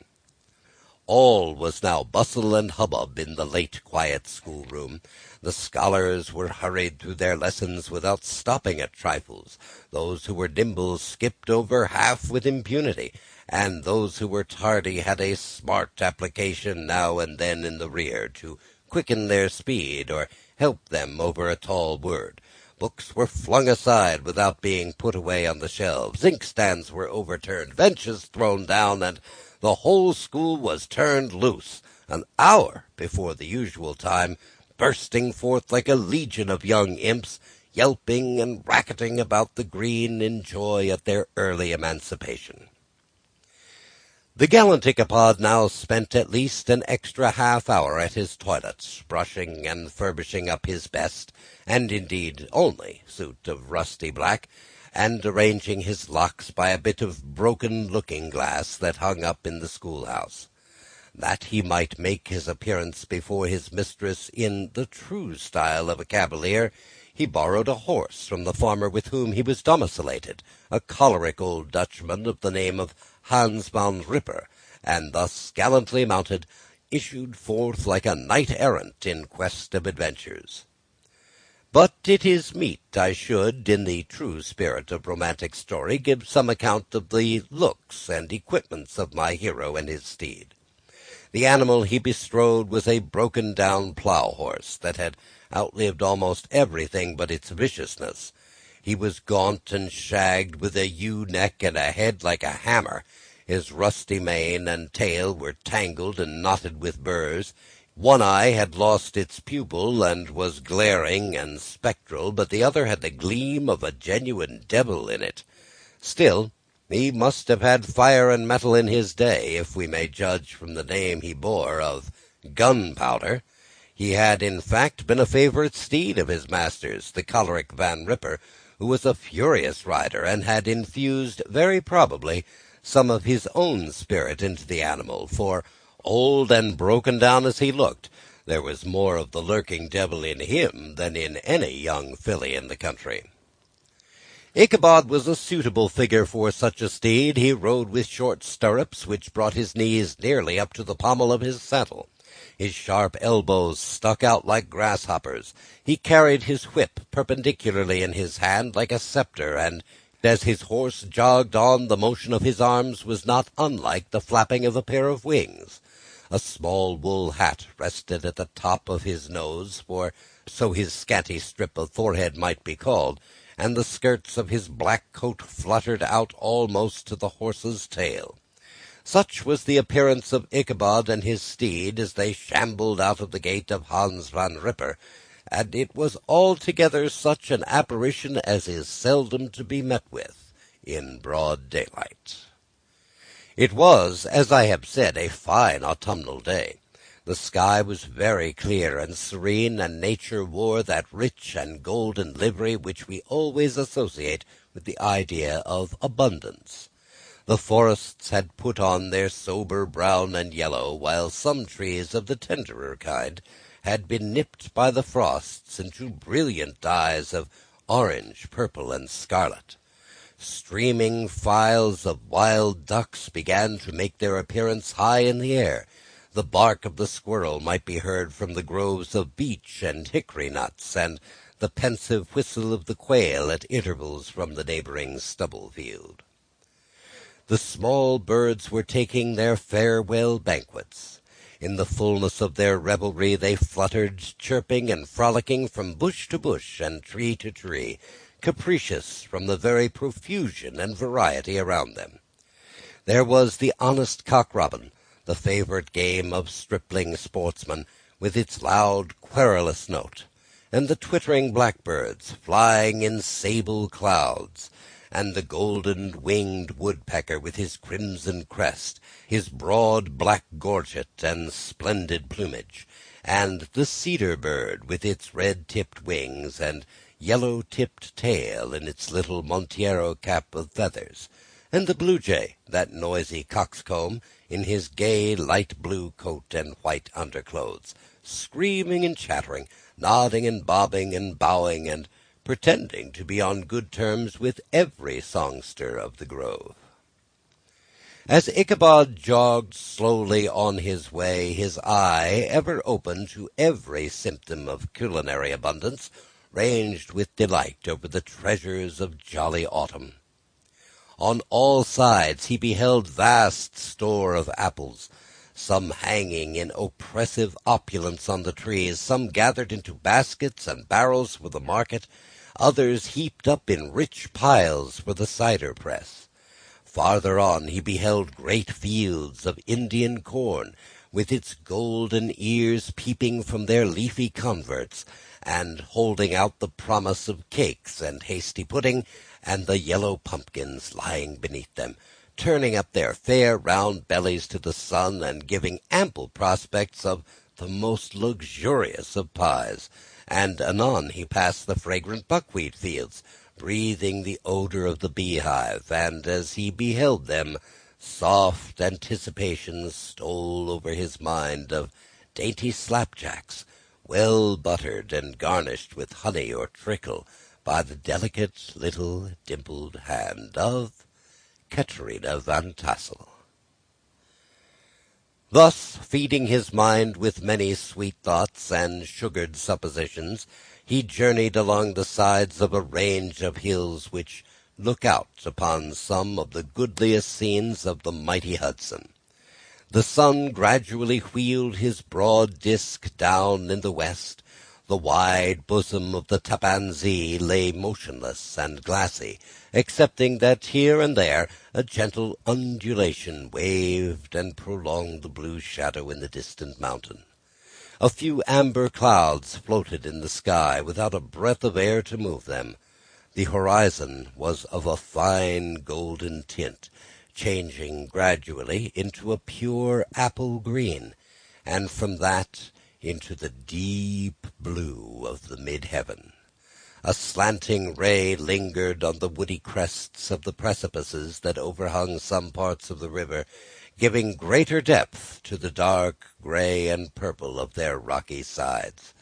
All was now bustle and hubbub in the late quiet schoolroom. The scholars were hurried through their lessons without stopping at trifles. Those who were nimble skipped over half with impunity, and those who were tardy had a smart application now and then in the rear to quicken their speed or help them over a tall word. Books were flung aside without being put away on the shelves. Inkstands were overturned, benches thrown down, and the whole school was turned loose, an hour before the usual time, bursting forth like a legion of young imps, yelping and racketing about the green in joy at their early emancipation. The gallant Ichabod now spent at least an extra half-hour at his toilet, brushing and furbishing up his best, and indeed only, suit of rusty black, and arranging his locks by a bit of broken looking-glass that hung up in the schoolhouse. That he might make his appearance before his mistress in the true style of a cavalier, he borrowed a horse from the farmer with whom he was domiciliated, a choleric old Dutchman of the name of Hans van Ripper, and thus gallantly mounted, issued forth like a knight-errant in quest of adventures. But it is meet I should, in the true spirit of romantic story, give some account of the looks and equipments of my hero and his steed. The animal he bestrode was a broken-down plough-horse that had outlived almost everything but its viciousness. He was gaunt and shagged, with a ewe-neck and a head like a hammer. His rusty mane and tail were tangled and knotted with burrs. One eye had lost its pupil and was glaring and spectral, but the other had the gleam of a genuine devil in it. Still, he must have had fire and metal in his day, if we may judge from the name he bore of Gunpowder. He had, in fact, been a favourite steed of his master's, the choleric Van Ripper, who was a furious rider, and had infused, very probably, some of his own spirit into the animal, for, old and broken down as he looked, there was more of the lurking devil in him than in any young filly in the country. Ichabod was a suitable figure for such a steed. He rode with short stirrups, which brought his knees nearly up to the pommel of his saddle. His sharp elbows stuck out like grasshoppers. He carried his whip perpendicularly in his hand like a sceptre, and as his horse jogged on, the motion of his arms was not unlike the flapping of a pair of wings. A small wool hat rested at the top of his nose, for so his scanty strip of forehead might be called, and the skirts of his black coat fluttered out almost to the horse's tail. Such was the appearance of Ichabod and his steed as they shambled out of the gate of Hans van Ripper, and it was altogether such an apparition as is seldom to be met with in broad daylight. It was, as I have said, a fine autumnal day. The sky was very clear and serene, and nature wore that rich and golden livery which we always associate with the idea of abundance. The forests had put on their sober brown and yellow, while some trees of the tenderer kind had been nipped by the frosts into brilliant dyes of orange, purple, and scarlet. Streaming files of wild ducks began to make their appearance high in the air. The bark of the squirrel might be heard from the groves of beech and hickory nuts, and the pensive whistle of the quail at intervals from the neighboring stubble field. The small birds were taking their farewell banquets. In the fullness of their revelry they fluttered, chirping and frolicking from bush to bush and tree to tree, capricious from the very profusion and variety around them. There was the honest cock-robin, the favourite game of stripling sportsmen, with its loud, querulous note, and the twittering blackbirds flying in sable clouds, and the golden-winged woodpecker with his crimson crest, his broad black gorget and splendid plumage, and the cedar-bird with its red-tipped wings and yellow-tipped tail in its little Montiero cap of feathers, and the blue-jay, that noisy coxcomb, in his gay light-blue coat and white underclothes, screaming and chattering, nodding and bobbing and bowing, and pretending to be on good terms with every songster of the grove. As Ichabod jogged slowly on his way, his eye, ever open to every symptom of culinary abundance, ranged with delight over the treasures of jolly autumn. On all sides he beheld vast store of apples, some hanging in oppressive opulence on the trees, some gathered into baskets and barrels for the market, others heaped up in rich piles for the cider press. Farther on he beheld great fields of Indian corn, with its golden ears peeping from their leafy coverts, and holding out the promise of cakes and hasty pudding, and the yellow pumpkins lying beneath them, turning up their fair round bellies to the sun, and giving ample prospects of the most luxurious of pies. And anon he passed the fragrant buckwheat fields, breathing the odour of the beehive, and as he beheld them, soft anticipations stole over his mind of dainty slapjacks, well buttered and garnished with honey or treacle by the delicate little dimpled hand of Katerina Van Tassel. Thus, feeding his mind with many sweet thoughts and sugared suppositions, he journeyed along the sides of a range of hills which look out upon some of the goodliest scenes of the mighty Hudson. The sun gradually wheeled his broad disk down in the west. The wide bosom of the Tappan Zee lay motionless and glassy, excepting that here and there a gentle undulation waved and prolonged the blue shadow in the distant mountain. A few amber clouds floated in the sky without a breath of air to move them. The horizon was of a fine golden tint, changing gradually into a pure apple green, and from that into the deep blue of the mid-heaven. A slanting ray lingered on the woody crests of the precipices that overhung some parts of the river, giving greater depth to the dark gray and purple of their rocky sides.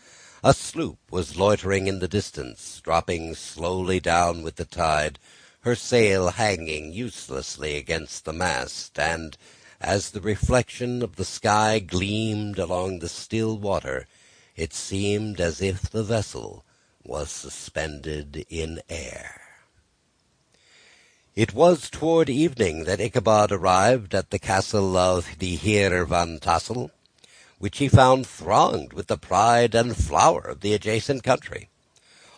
A sloop was loitering in the distance, dropping slowly down with the tide, her sail hanging uselessly against the mast, and as the reflection of the sky gleamed along the still water, it seemed as if the vessel was suspended in air. It was toward evening that Ichabod arrived at the castle of the Heer Van Tassel, which he found thronged with the pride and flower of the adjacent country.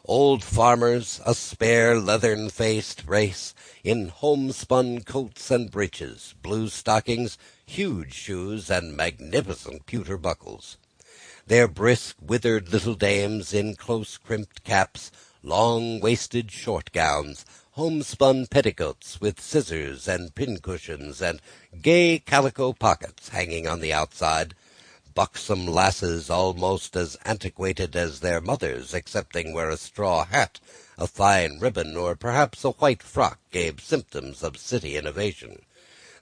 Old farmers, a spare leathern-faced race, in homespun coats and breeches, blue stockings, huge shoes, and magnificent pewter buckles. Their brisk, withered little dames in close-crimped caps, long-waisted short gowns, homespun petticoats with scissors and pincushions, and gay calico pockets hanging on the outside, buxom lasses almost as antiquated as their mothers, excepting where a straw hat, a fine ribbon, or perhaps a white frock gave symptoms of city innovation.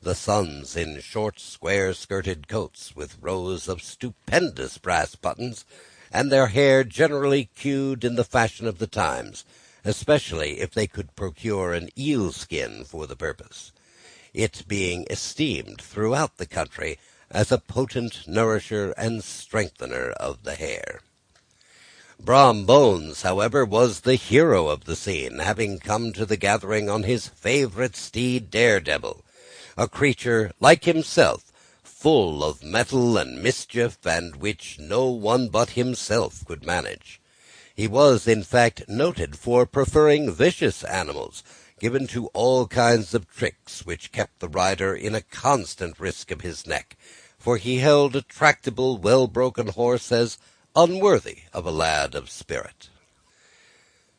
The sons in short, square-skirted coats, with rows of stupendous brass buttons, and their hair generally queued in the fashion of the times, especially if they could procure an eel skin for the purpose, it being esteemed throughout the country as a potent nourisher and strengthener of the hair. Brom Bones, however, was the hero of the scene, having come to the gathering on his favourite steed, Daredevil, a creature like himself, full of mettle and mischief, and which no one but himself could manage. He was, in fact, noted for preferring vicious animals, given to all kinds of tricks, which kept the rider in a constant risk of his neck, for he held a tractable, well-broken horse as unworthy of a lad of spirit.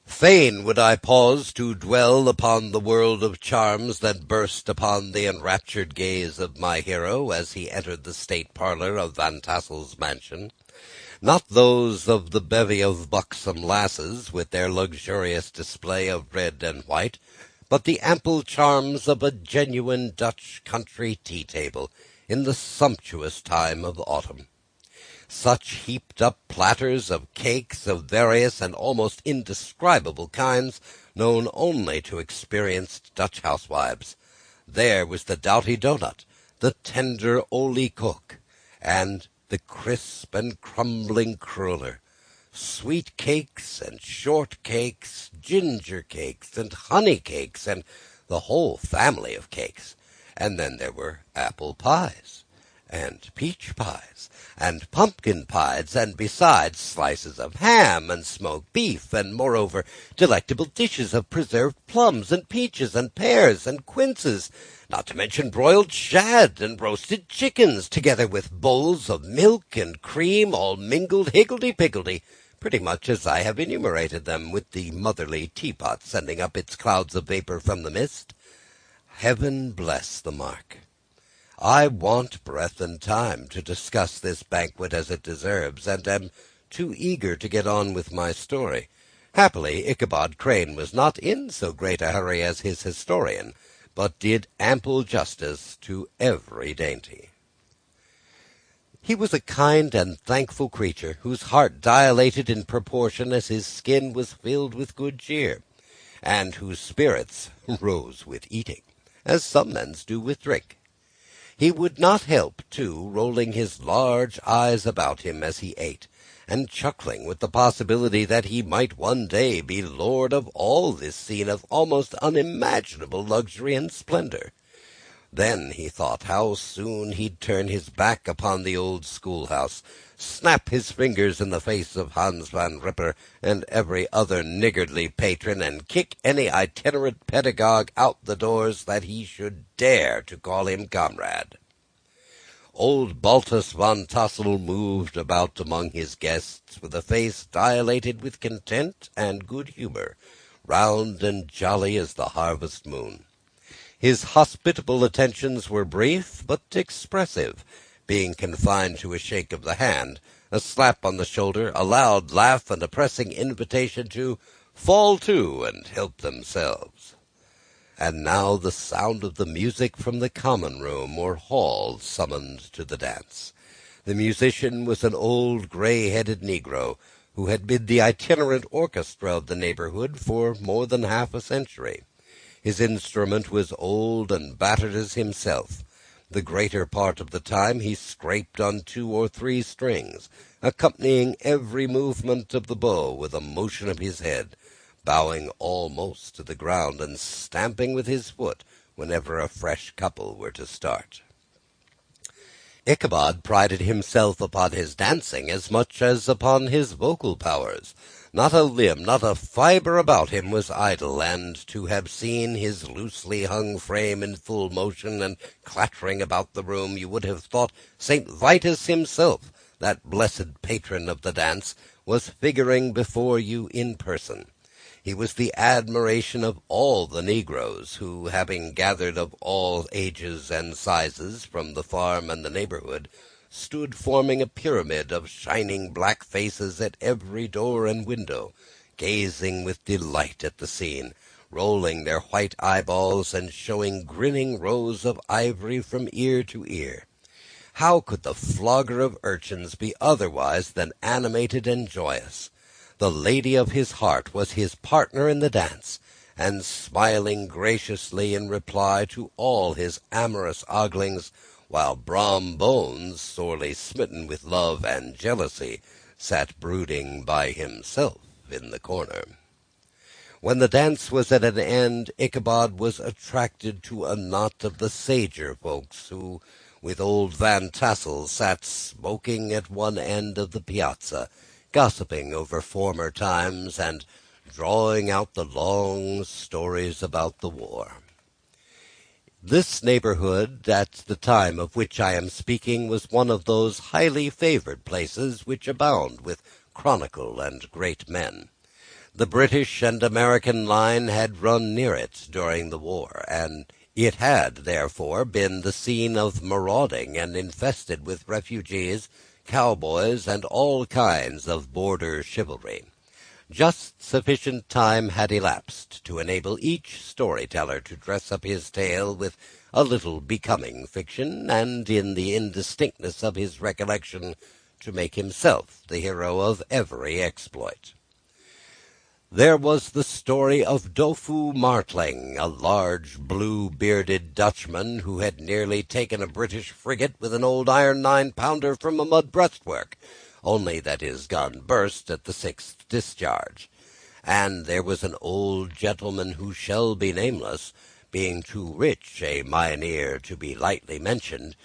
Fain would I pause to dwell upon the world of charms that burst upon the enraptured gaze of my hero as he entered the state parlour of Van Tassel's mansion. Not those of the bevy of buxom lasses, with their luxurious display of red and white, but the ample charms of a genuine Dutch country tea-table in the sumptuous time of autumn. Such heaped-up platters of cakes of various and almost indescribable kinds, known only to experienced Dutch housewives. There was the doughty doughnut, the tender olie koek, and the crisp and crumbling cruller. Sweet cakes and short cakes, ginger cakes and honey cakes, and the whole family of cakes. And then there were apple pies, and peach pies, and pumpkin pies, and besides slices of ham and smoked beef, and moreover delectable dishes of preserved plums and peaches and pears and quinces, not to mention broiled shad and roasted chickens, together with bowls of milk and cream, all mingled higgledy-piggledy, pretty much as I have enumerated them, with the motherly teapot sending up its clouds of vapour from the mist. Heaven bless the mark! I want breath and time to discuss this banquet as it deserves, and am too eager to get on with my story. Happily, Ichabod Crane was not in so great a hurry as his historian, but did ample justice to every dainty. He was a kind and thankful creature, whose heart dilated in proportion as his skin was filled with good cheer, and whose spirits rose with eating, as some men's do with drink. He would not help, too, rolling his large eyes about him as he ate, and chuckling with the possibility that he might one day be lord of all this scene of almost unimaginable luxury and splendor. Then he thought how soon he'd turn his back upon the old schoolhouse, snap his fingers in the face of Hans Van Ripper and every other niggardly patron, and kick any itinerant pedagogue out the doors that he should dare to call him comrade. Old Baltus Van Tassel moved about among his guests with a face dilated with content and good humour, round and jolly as the harvest moon. His hospitable attentions were brief but expressive, being confined to a shake of the hand, a slap on the shoulder, a loud laugh, and a pressing invitation to fall to and help themselves. And now the sound of the music from the common room or hall summoned to the dance. The musician was an old grey-headed negro, who had been the itinerant orchestra of the neighbourhood for more than half a century. His instrument was old and battered as himself. The greater part of the time he scraped on 2 or 3 strings, accompanying every movement of the bow with a motion of his head, bowing almost to the ground, and stamping with his foot whenever a fresh couple were to start. Ichabod prided himself upon his dancing as much as upon his vocal powers. Not a limb, not a fibre about him was idle, and to have seen his loosely hung frame in full motion and clattering about the room, you would have thought St. Vitus himself that blessed patron of the dance, was figuring before you in person. He was the admiration of all the negroes, who, having gathered of all ages and sizes from the farm and the neighborhood, stood forming a pyramid of shining black faces at every door and window, gazing with delight at the scene, rolling their white eyeballs and showing grinning rows of ivory from ear to ear. How could the flogger of urchins be otherwise than animated and joyous? The lady of his heart was his partner in the dance, and smiling graciously in reply to all his amorous oglings, while Brom Bones, sorely smitten with love and jealousy, sat brooding by himself in the corner. When the dance was at an end, Ichabod was attracted to a knot of the sager folks, who, with old Van Tassel, sat smoking at one end of the piazza, gossiping over former times, and drawing out the long stories about the war. This neighborhood, at the time of which I am speaking, was one of those highly favored places which abound with chronicle and great men. The British and American line had run near it during the war, and it had, therefore, been the scene of marauding and infested with refugees, cowboys, and all kinds of border chivalry. Just sufficient time had elapsed to enable each storyteller to dress up his tale with a little becoming fiction, and in the indistinctness of his recollection to make himself the hero of every exploit. There was the story of Dofu Martling, a large blue-bearded Dutchman who had nearly taken a British frigate with an old iron 9-pounder from a mud breastwork, only that his gun burst at the 6th discharge. And there was an old gentleman who shall be nameless, being too rich a mynheer to be lightly mentioned,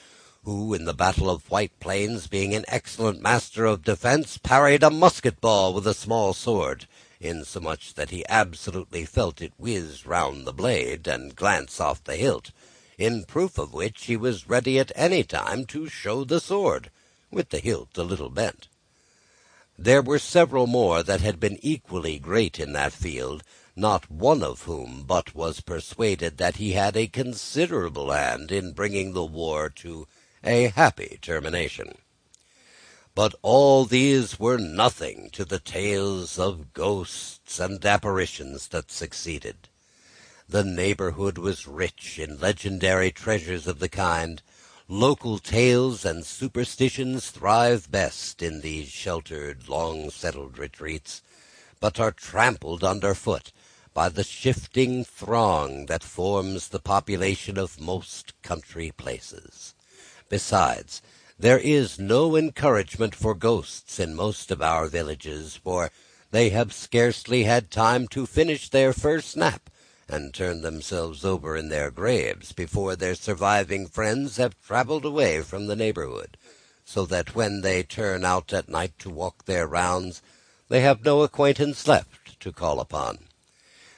who, in the Battle of White Plains, being an excellent master of defence, parried a musket-ball with a small sword, insomuch that he absolutely felt it whiz round the blade and glance off the hilt, in proof of which he was ready at any time to show the sword, with the hilt a little bent. There were several more that had been equally great in that field, not one of whom but was persuaded that he had a considerable hand in bringing the war to a happy termination. But all these were nothing to the tales of ghosts and apparitions that succeeded. The neighborhood was rich in legendary treasures of the kind. Local tales and superstitions thrive best in these sheltered, long-settled retreats, but are trampled under foot by the shifting throng that forms the population of most country places. Besides, there is no encouragement for ghosts in most of our villages, for they have scarcely had time to finish their first nap and turn themselves over in their graves before their surviving friends have travelled away from the neighborhood, so that when they turn out at night to walk their rounds, they have no acquaintance left to call upon.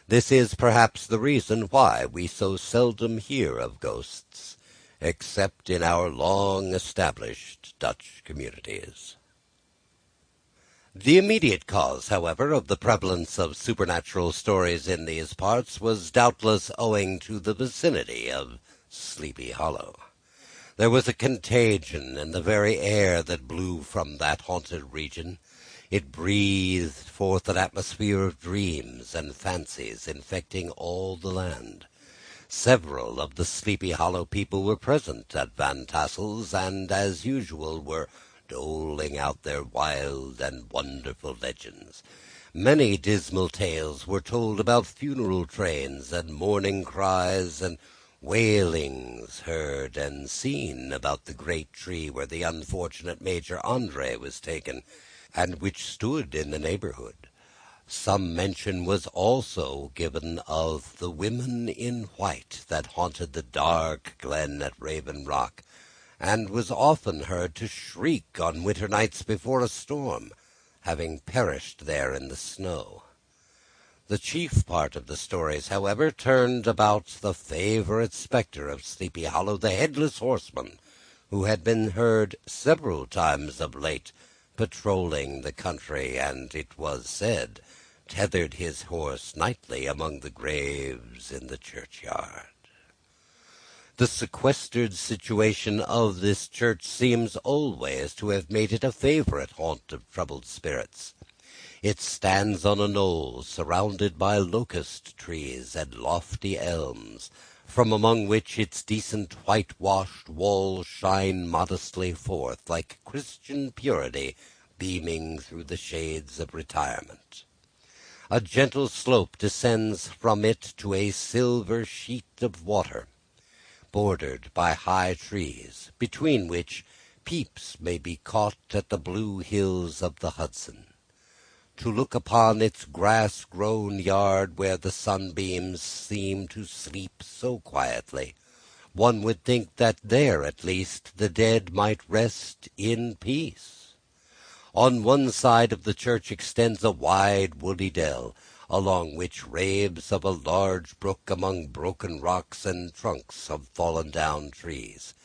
This is perhaps the reason why we so seldom hear of ghosts, except in our long-established Dutch communities. The immediate cause, however, of the prevalence of supernatural stories in these parts was doubtless owing to the vicinity of Sleepy Hollow. There was a contagion in the very air that blew from that haunted region. It breathed forth an atmosphere of dreams and fancies infecting all the land. Several of the Sleepy Hollow people were present at Van Tassel's, and, as usual, were doling out their wild and wonderful legends. Many dismal tales were told about funeral trains and mourning cries, and wailings heard and seen about the great tree where the unfortunate Major Andre was taken, and which stood in the neighborhood. Some mention was also given of the women in white that haunted the dark glen at Raven Rock, and was often heard to shriek on winter nights before a storm, having perished there in the snow. The chief part of the stories, however, turned about the favourite spectre of Sleepy Hollow, the Headless Horseman, who had been heard several times of late patrolling the country, and, it was said, tethered his horse nightly among the graves in the churchyard. The sequestered situation of this church seems always to have made it a favourite haunt of troubled spirits. It stands on a knoll, surrounded by locust trees and lofty elms, from among which its decent whitewashed walls shine modestly forth, like Christian purity beaming through the shades of retirement. A gentle slope descends from it to a silver sheet of water, bordered by high trees, between which peeps may be caught at the blue hills of the Hudson. To look upon its grass-grown yard, where the sunbeams seem to sleep so quietly, one would think that there, at least, the dead might rest in peace. On one side of the church extends a wide woody dell, along which raves of a large brook among broken rocks and trunks of fallen-down trees.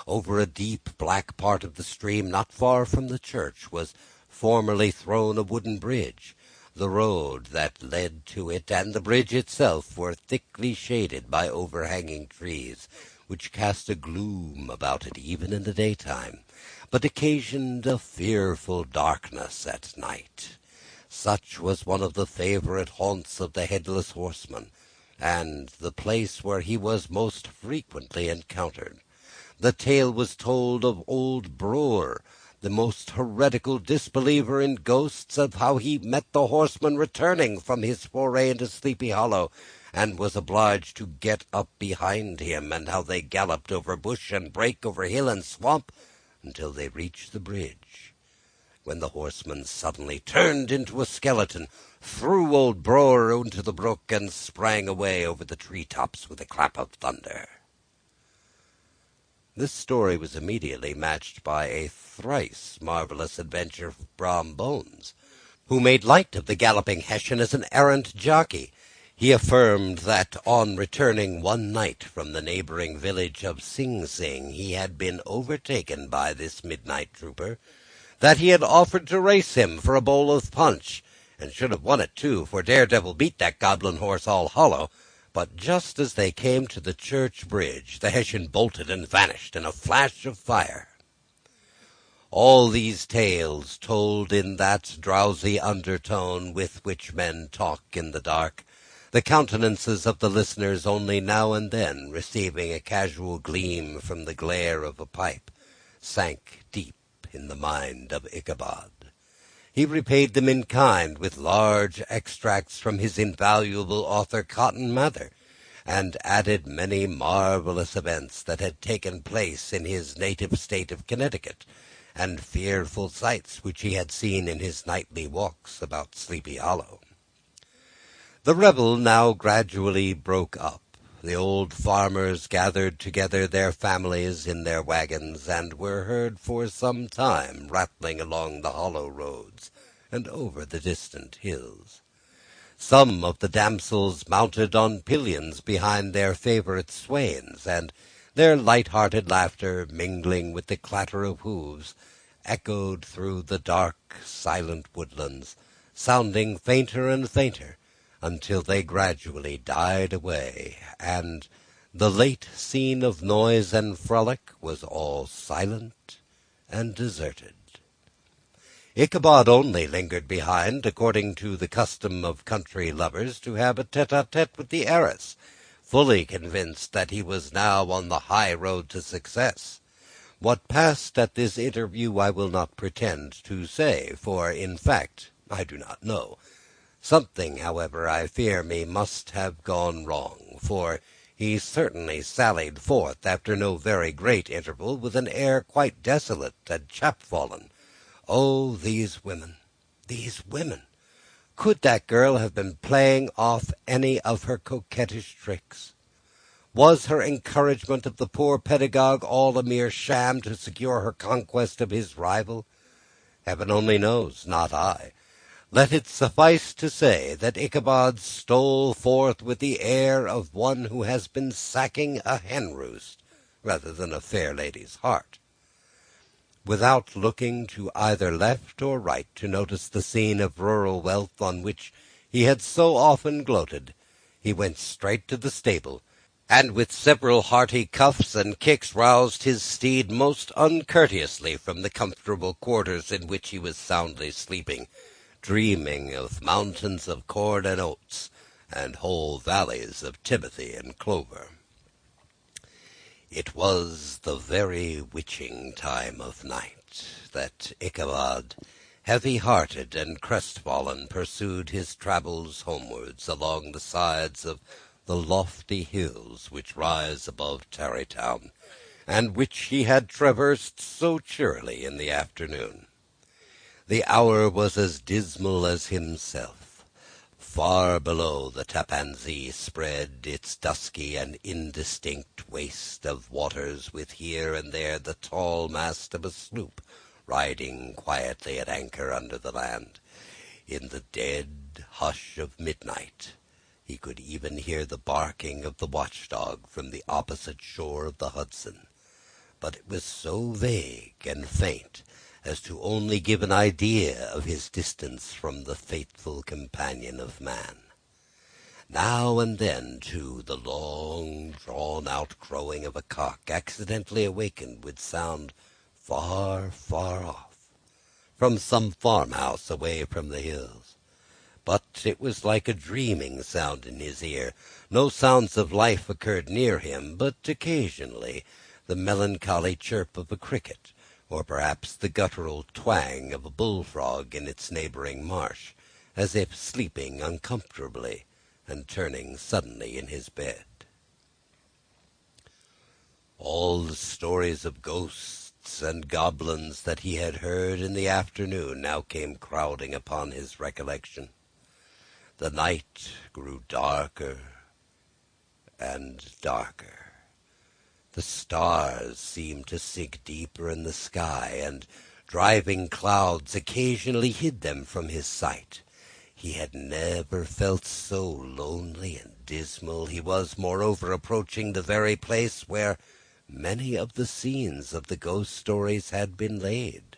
Over a deep black part of the stream, not far from the church, was formerly thrown a wooden bridge. The road that led to it and the bridge itself were thickly shaded by overhanging trees, which cast a gloom about it even in the daytime, but occasioned a fearful darkness at night. Such was one of the favourite haunts of the headless horseman, and the place where he was most frequently encountered. The tale was told of old Brewer, the most heretical disbeliever in ghosts, of how he met the horseman returning from his foray into Sleepy Hollow, and was obliged to get up behind him, and how they galloped over bush and brake, over hill and swamp, until they reached the bridge, when the horseman suddenly turned into a skeleton, threw old Brewer into the brook, and sprang away over the tree-tops with a clap of thunder. This story was immediately matched by a thrice marvellous adventure of Brom Bones, who made light of the galloping Hessian as an errant jockey. He affirmed that, on returning one night from the neighbouring village of Sing Sing, he had been overtaken by this midnight trooper, that he had offered to race him for a bowl of punch, and should have won it too, for Daredevil beat that goblin horse all hollow. But just as they came to the church bridge, the Hessian bolted and vanished in a flash of fire. All these tales, told in that drowsy undertone with which men talk in the dark, the countenances of the listeners only now and then receiving a casual gleam from the glare of a pipe, sank deep in the mind of Ichabod. He repaid them in kind with large extracts from his invaluable author Cotton Mather, and added many marvellous events that had taken place in his native state of Connecticut, and fearful sights which he had seen in his nightly walks about Sleepy Hollow. The revel now gradually broke up. The old farmers gathered together their families in their wagons, and were heard for some time rattling along the hollow roads and over the distant hills. Some of the damsels mounted on pillions behind their favourite swains, and their light-hearted laughter, mingling with the clatter of hoofs, echoed through the dark, silent woodlands, sounding fainter and fainter, until they gradually died away, and the late scene of noise and frolic was all silent and deserted. Ichabod only lingered behind, according to the custom of country lovers, to have a tete-a-tete with the heiress, fully convinced that he was now on the high road to success. What passed at this interview I will not pretend to say, for, in fact, I do not know. Something, however, I fear me, must have gone wrong, for he certainly sallied forth, after no very great interval, with an air quite desolate and chapfallen. Oh, these women! These women! Could that girl have been playing off any of her coquettish tricks? Was her encouragement of the poor pedagogue all a mere sham to secure her conquest of his rival? Heaven only knows, not I. Let it suffice to say that Ichabod stole forth with the air of one who has been sacking a hen-roost rather than a fair lady's heart. Without looking to either left or right to notice the scene of rural wealth on which he had so often gloated, he went straight to the stable, and with several hearty cuffs and kicks roused his steed most uncourteously from the comfortable quarters in which he was soundly sleeping, dreaming of mountains of corn and oats, and whole valleys of timothy and clover. It was the very witching time of night that Ichabod, heavy-hearted and crestfallen, pursued his travels homewards along the sides of the lofty hills which rise above Tarrytown, and which he had traversed so cheerily in the afternoon. The hour was as dismal as himself. Far below, the Tappan Zee spread its dusky and indistinct waste of waters, with here and there the tall mast of a sloop riding quietly at anchor under the land. In the dead hush of midnight, he could even hear the barking of the watchdog from the opposite shore of the Hudson, but it was so vague and faint as to only give an idea of his distance from the faithful companion of man. Now and then, too, the long drawn-out crowing of a cock accidentally awakened would sound far, far off, from some farmhouse away from the hills. But it was like a dreaming sound in his ear. No sounds of life occurred near him, but occasionally the melancholy chirp of a cricket, or perhaps the guttural twang of a bullfrog in its neighboring marsh, as if sleeping uncomfortably and turning suddenly in his bed. All the stories of ghosts and goblins that he had heard in the afternoon now came crowding upon his recollection. The night grew darker and darker. The stars seemed to sink deeper in the sky, and driving clouds occasionally hid them from his sight. He had never felt so lonely and dismal. He was, moreover, approaching the very place where many of the scenes of the ghost stories had been laid.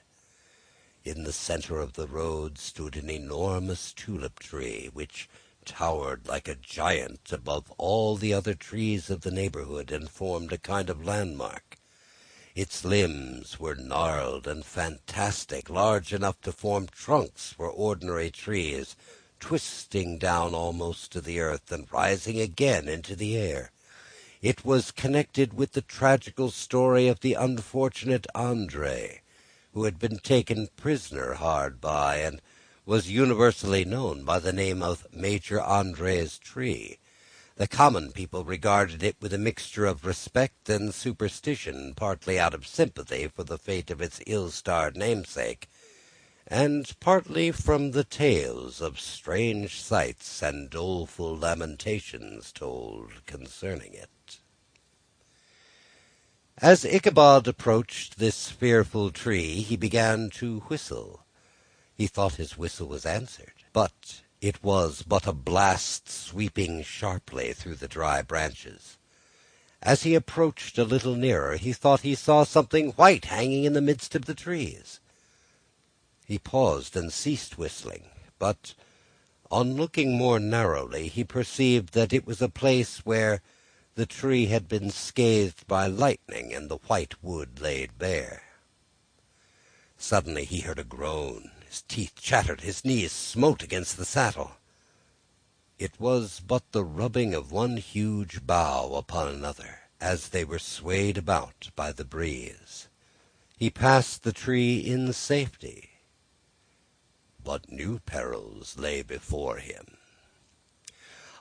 In the center of the road stood an enormous tulip tree, which towered like a giant above all the other trees of the neighborhood, and formed a kind of landmark. Its limbs were gnarled and fantastic, large enough to form trunks for ordinary trees, twisting down almost to the earth, and rising again into the air. It was connected with the tragical story of the unfortunate Andre, who had been taken prisoner hard by, and was universally known by the name of Major Andre's tree. The common people regarded it with a mixture of respect and superstition, partly out of sympathy for the fate of its ill-starred namesake, and partly from the tales of strange sights and doleful lamentations told concerning it. As Ichabod approached this fearful tree, he began to whistle. He thought his whistle was answered, but it was but a blast sweeping sharply through the dry branches. As he approached a little nearer, he thought he saw something white hanging in the midst of the trees. He paused and ceased whistling, but on looking more narrowly, he perceived that it was a place where the tree had been scathed by lightning and the white wood laid bare. Suddenly he heard a groan. His teeth chattered, his knees smote against the saddle. It was but the rubbing of one huge bough upon another, as they were swayed about by the breeze. He passed the tree in safety, but new perils lay before him.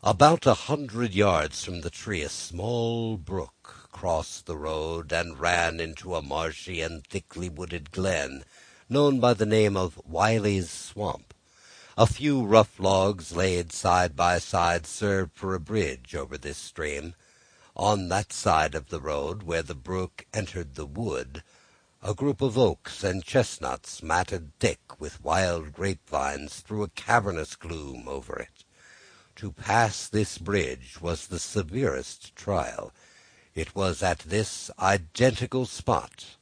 About 100 yards from the tree, a small brook crossed the road and ran into a marshy and thickly wooded glen, known by the name of Wiley's Swamp. A few rough logs laid side by side served for a bridge over this stream. On that side of the road where the brook entered the wood, a group of oaks and chestnuts, matted thick with wild grapevines, threw a cavernous gloom over it. To pass this bridge was the severest trial. It was at this identical spot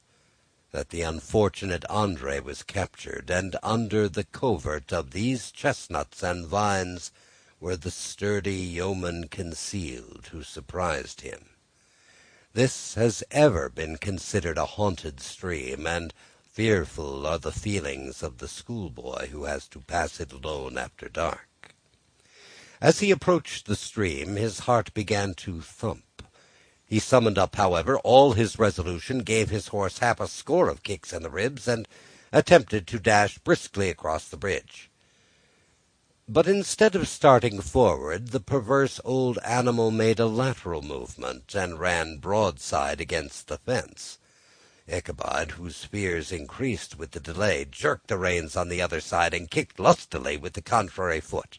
that the unfortunate Andre was captured, and under the covert of these chestnuts and vines were the sturdy yeomen concealed who surprised him. This has ever been considered a haunted stream, and fearful are the feelings of the schoolboy who has to pass it alone after dark. As he approached the stream, his heart began to thump. He summoned up, however, all his resolution, gave his horse half a score of kicks in the ribs, and attempted to dash briskly across the bridge. But instead of starting forward, the perverse old animal made a lateral movement, and ran broadside against the fence. Ichabod, whose fears increased with the delay, jerked the reins on the other side, and kicked lustily with the contrary foot.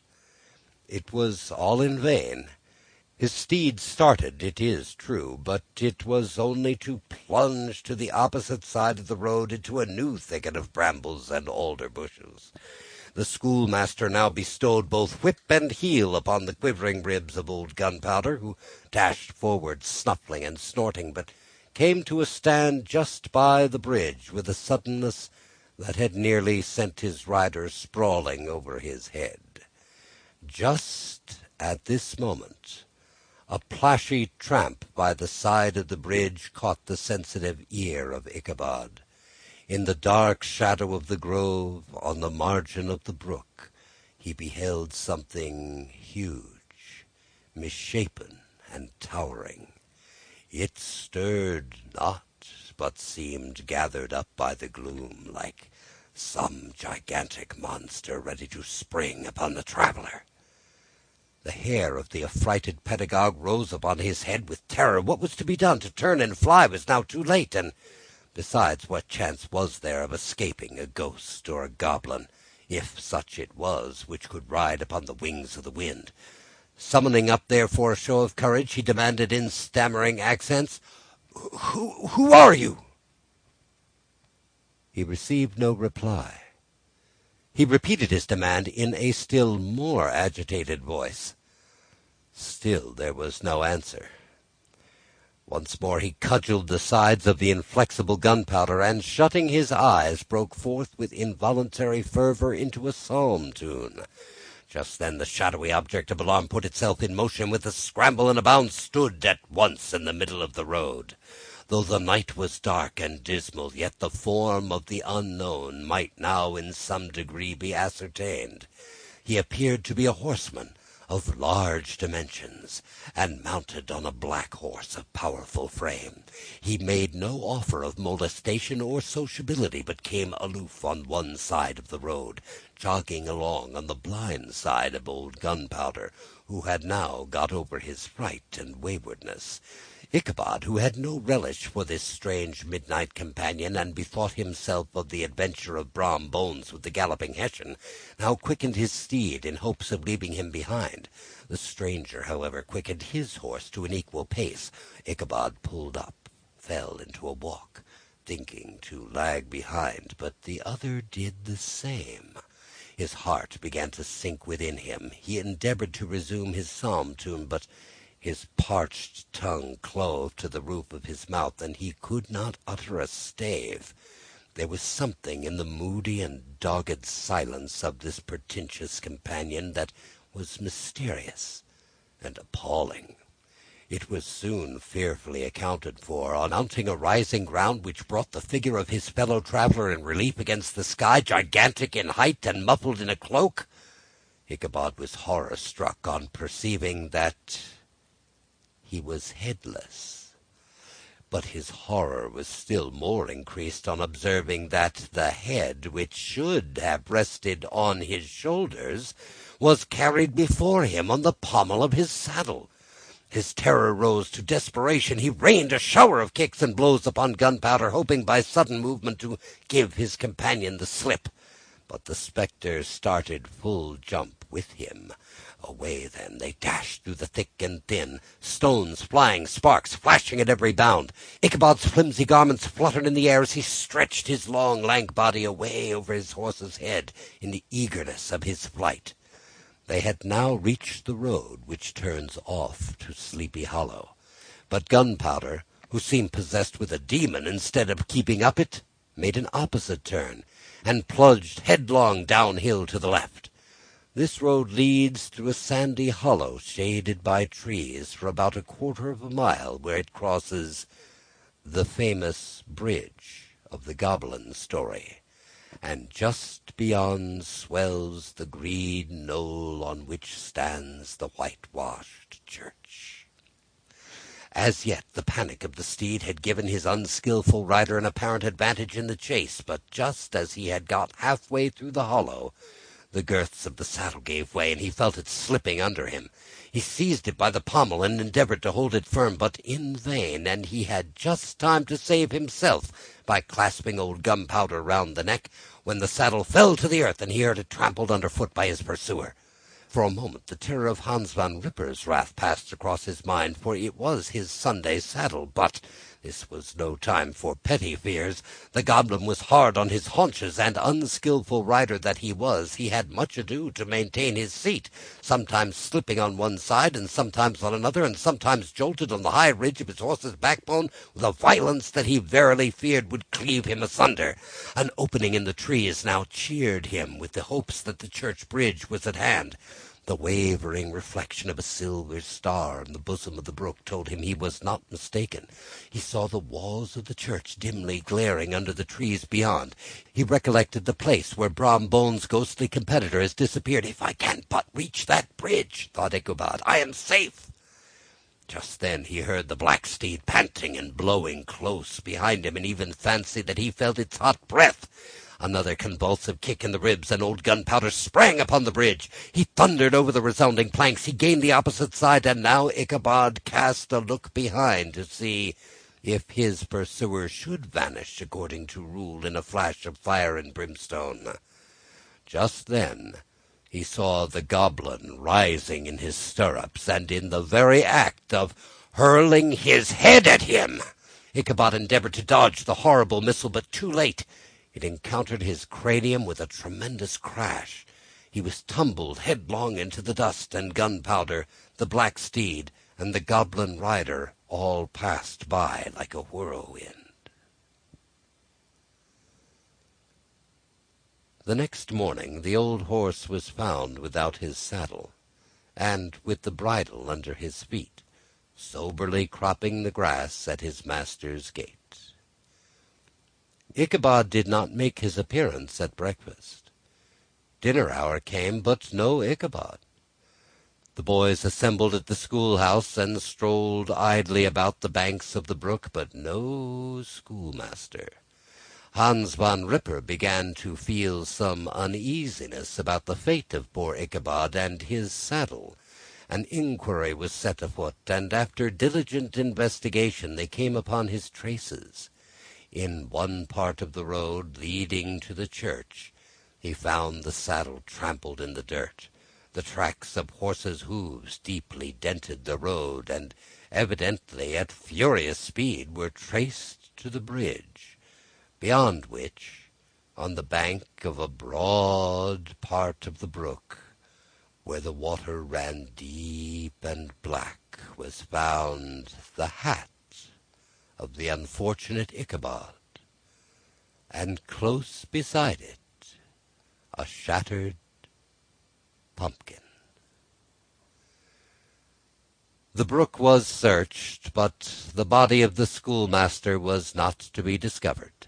It was all in vain. His steed started, it is true, but it was only to plunge to the opposite side of the road into a new thicket of brambles and alder bushes. The schoolmaster now bestowed both whip and heel upon the quivering ribs of old Gunpowder, who dashed forward, snuffling and snorting, but came to a stand just by the bridge with a suddenness that had nearly sent his rider sprawling over his head. Just at this moment, a plashy tramp by the side of the bridge caught the sensitive ear of Ichabod. In the dark shadow of the grove, on the margin of the brook, he beheld something huge, misshapen and towering. It stirred not, but seemed gathered up by the gloom, like some gigantic monster ready to spring upon the traveller. The hair of the affrighted pedagogue rose upon his head with terror. What was to be done? To turn and fly was now too late, and besides, what chance was there of escaping a ghost or a goblin, if such it was, which could ride upon the wings of the wind? Summoning up, therefore, a show of courage, he demanded in stammering accents, Who are you?" He received no reply. He repeated his demand in a still more agitated voice. Still there was no answer. Once more he cudgelled the sides of the inflexible Gunpowder, and, shutting his eyes, broke forth with involuntary fervour into a psalm tune. Just then the shadowy object of alarm put itself in motion with a scramble and a bound, stood at once in the middle of the road. Though the night was dark and dismal, yet the form of the unknown might now in some degree be ascertained. He appeared to be a horseman of large dimensions, and mounted on a black horse of powerful frame. He made no offer of molestation or sociability, but came aloof on one side of the road, jogging along on the blind side of old Gunpowder, who had now got over his fright and waywardness. Ichabod, who had no relish for this strange midnight companion, and bethought himself of the adventure of Brom Bones with the galloping Hessian, now quickened his steed in hopes of leaving him behind. The stranger, however, quickened his horse to an equal pace. Ichabod pulled up, fell into a walk, thinking to lag behind, but the other did the same. His heart began to sink within him. He endeavoured to resume his psalm tune, but his parched tongue clove to the roof of his mouth, and he could not utter a stave. There was something in the moody and dogged silence of this pretentious companion that was mysterious and appalling. It was soon fearfully accounted for. On mounting a rising ground which brought the figure of his fellow traveller in relief against the sky, gigantic in height and muffled in a cloak, Ichabod was horror-struck on perceiving that he was headless. But his horror was still more increased on observing that the head, which should have rested on his shoulders, was carried before him on the pommel of his saddle. His terror rose to desperation. He rained a shower of kicks and blows upon Gunpowder, hoping by sudden movement to give his companion the slip. But the spectre started full jump with him. Away then they dashed through the thick and thin, stones flying, sparks flashing at every bound. Ichabod's flimsy garments fluttered in the air as he stretched his long, lank body away over his horse's head in the eagerness of his flight. They had now reached the road which turns off to Sleepy Hollow, but Gunpowder, who seemed possessed with a demon, instead of keeping up it, made an opposite turn, and plunged headlong downhill to the left. This road leads through a sandy hollow shaded by trees for about a quarter of a mile, where it crosses the famous bridge of the goblin story, and just beyond swells the green knoll on which stands the whitewashed church. As yet the panic of the steed had given his unskilful rider an apparent advantage in the chase, but just as he had got halfway through the hollow, the girths of the saddle gave way, and he felt it slipping under him. He seized it by the pommel and endeavored to hold it firm, but in vain, and he had just time to save himself by clasping old Gunpowder round the neck, when the saddle fell to the earth, and he heard it trampled underfoot by his pursuer. For a moment the terror of Hans Van Ripper's wrath passed across his mind, for it was his Sunday saddle, but this was no time for petty fears. The goblin was hard on his haunches, and unskilful rider that he was, he had much ado to maintain his seat, sometimes slipping on one side and sometimes on another, and sometimes jolted on the high ridge of his horse's backbone with a violence that he verily feared would cleave him asunder. An opening in the trees now cheered him with the hopes that the church bridge was at hand. The wavering reflection of a silver star in the bosom of the brook told him he was not mistaken. He saw the walls of the church dimly glaring under the trees beyond. He recollected the place where Brom Bones's ghostly competitor has disappeared. "If I can but reach that bridge," thought Ichabod, "I am safe." Just then he heard the black steed panting and blowing close behind him, and even fancied that he felt its hot breath. Another convulsive kick in the ribs, and old Gunpowder sprang upon the bridge. He thundered over the resounding planks. He gained the opposite side, and now Ichabod cast a look behind to see if his pursuer should vanish according to rule in a flash of fire and brimstone. Just then he saw the goblin rising in his stirrups, and in the very act of hurling his head at him. Ichabod endeavored to dodge the horrible missile, but too late. It encountered his cranium with a tremendous crash. He was tumbled headlong into the dust, and Gunpowder, the black steed, and the goblin rider all passed by like a whirlwind. The next morning the old horse was found without his saddle, and with the bridle under his feet, soberly cropping the grass at his master's gate. Ichabod did not make his appearance at breakfast. Dinner hour came, but no Ichabod. The boys assembled at the schoolhouse and strolled idly about the banks of the brook, but no schoolmaster. Hans Van Ripper began to feel some uneasiness about the fate of poor Ichabod and his saddle. An inquiry was set afoot, and after diligent investigation they came upon his traces. In one part of the road leading to the church, he found the saddle trampled in the dirt. The tracks of horses' hoofs deeply dented the road, and evidently at furious speed were traced to the bridge, beyond which, on the bank of a broad part of the brook, where the water ran deep and black, was found the hat of the unfortunate Ichabod, and close beside it a shattered pumpkin. The brook was searched, but the body of the schoolmaster was not to be discovered.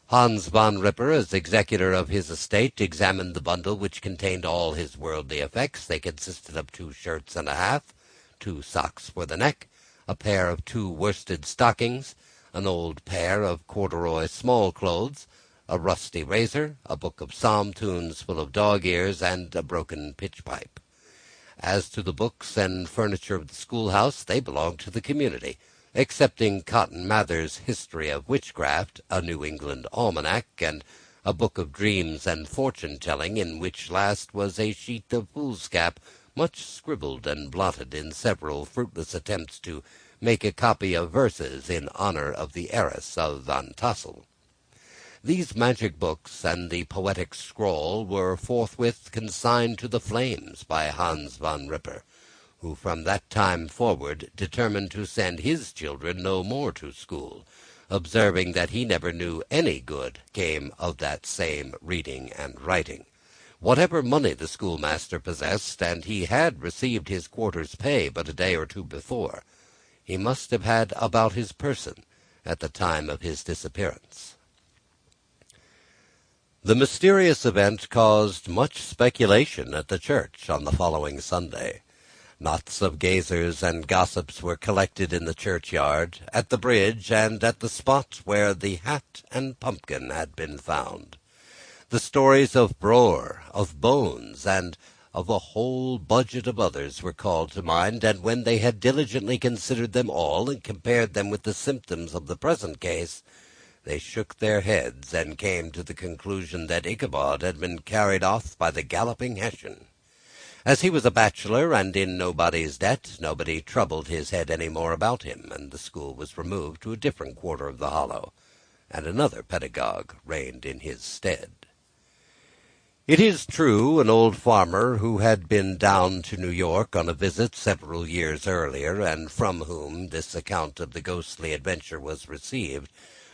Hans Van Ripper, as executor of his estate, examined the bundle which contained all his worldly effects. They consisted of 2 shirts and a half, 2 socks for the neck, a pair of 2 worsted stockings, an old pair of corduroy small clothes, a rusty razor, a book of psalm tunes full of dog-ears, and a broken pitch-pipe. As to the books and furniture of the schoolhouse, they belonged to the community, excepting Cotton Mather's History of Witchcraft, a New England almanac, and a book of dreams and fortune-telling, in which last was a sheet of foolscap, much scribbled and blotted in several fruitless attempts to make a copy of verses in honor of the heiress of Van Tassel. These magic books and the poetic scroll were forthwith consigned to the flames by Hans Van Ripper, who from that time forward determined to send his children no more to school, observing that he never knew any good came of that same reading and writing. Whatever money the schoolmaster possessed, and he had received his quarter's pay but a day or two before, he must have had about his person at the time of his disappearance. The mysterious event caused much speculation at the church on the following Sunday. Knots of gazers and gossips were collected in the churchyard, at the bridge, and at the spot where the hat and pumpkin had been found. The stories of Brore, of Bones, and of a whole budget of others were called to mind, and when they had diligently considered them all, and compared them with the symptoms of the present case, they shook their heads, and came to the conclusion that Ichabod had been carried off by the galloping Hessian. As he was a bachelor, and in nobody's debt, nobody troubled his head any more about him, and the school was removed to a different quarter of the hollow, and another pedagogue reigned in his stead. It is true, an old farmer who had been down to New York on a visit several years earlier, and from whom this account of the ghostly adventure was received,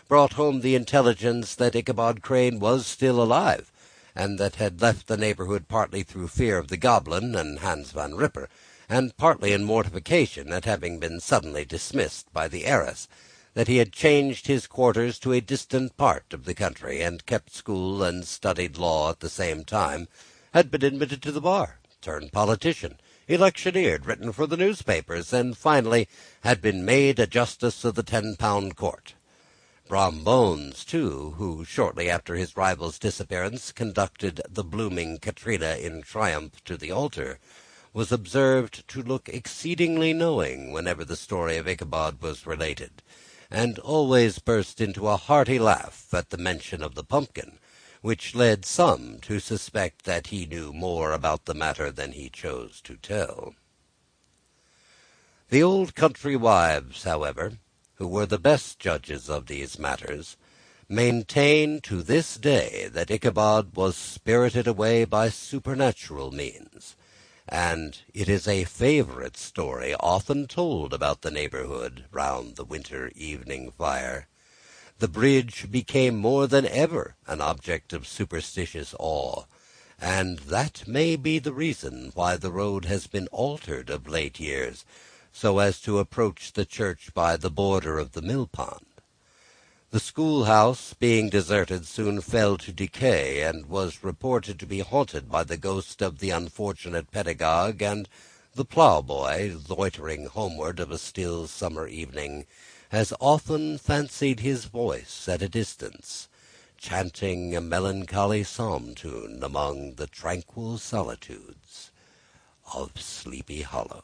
brought home the intelligence that Ichabod Crane was still alive, and that had left the neighborhood partly through fear of the goblin and Hans Van Ripper, and partly in mortification at having been suddenly dismissed by the heiress, that he had changed his quarters to a distant part of the country, and kept school and studied law at the same time, had been admitted to the bar, turned politician, electioneered, written for the newspapers, and finally had been made a justice of the 10-pound court. Brom Bones, too, who shortly after his rival's disappearance conducted the blooming Katrina in triumph to the altar, was observed to look exceedingly knowing whenever the story of Ichabod was related, and always burst into a hearty laugh at the mention of the pumpkin, which led some to suspect that he knew more about the matter than he chose to tell. The old country wives, however, who were the best judges of these matters, maintain to this day that Ichabod was spirited away by supernatural means, and it is a favourite story often told about the neighbourhood round the winter evening fire. The bridge became more than ever an object of superstitious awe, and that may be the reason why the road has been altered of late years, so as to approach the church by the border of the mill-pond. The schoolhouse, being deserted, soon fell to decay, and was reported to be haunted by the ghost of the unfortunate pedagogue, and the ploughboy, loitering homeward of a still summer evening, has often fancied his voice at a distance, chanting a melancholy psalm tune among the tranquil solitudes of Sleepy Hollow.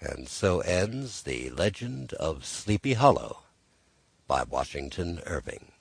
And so ends the legend of Sleepy Hollow by Washington Irving.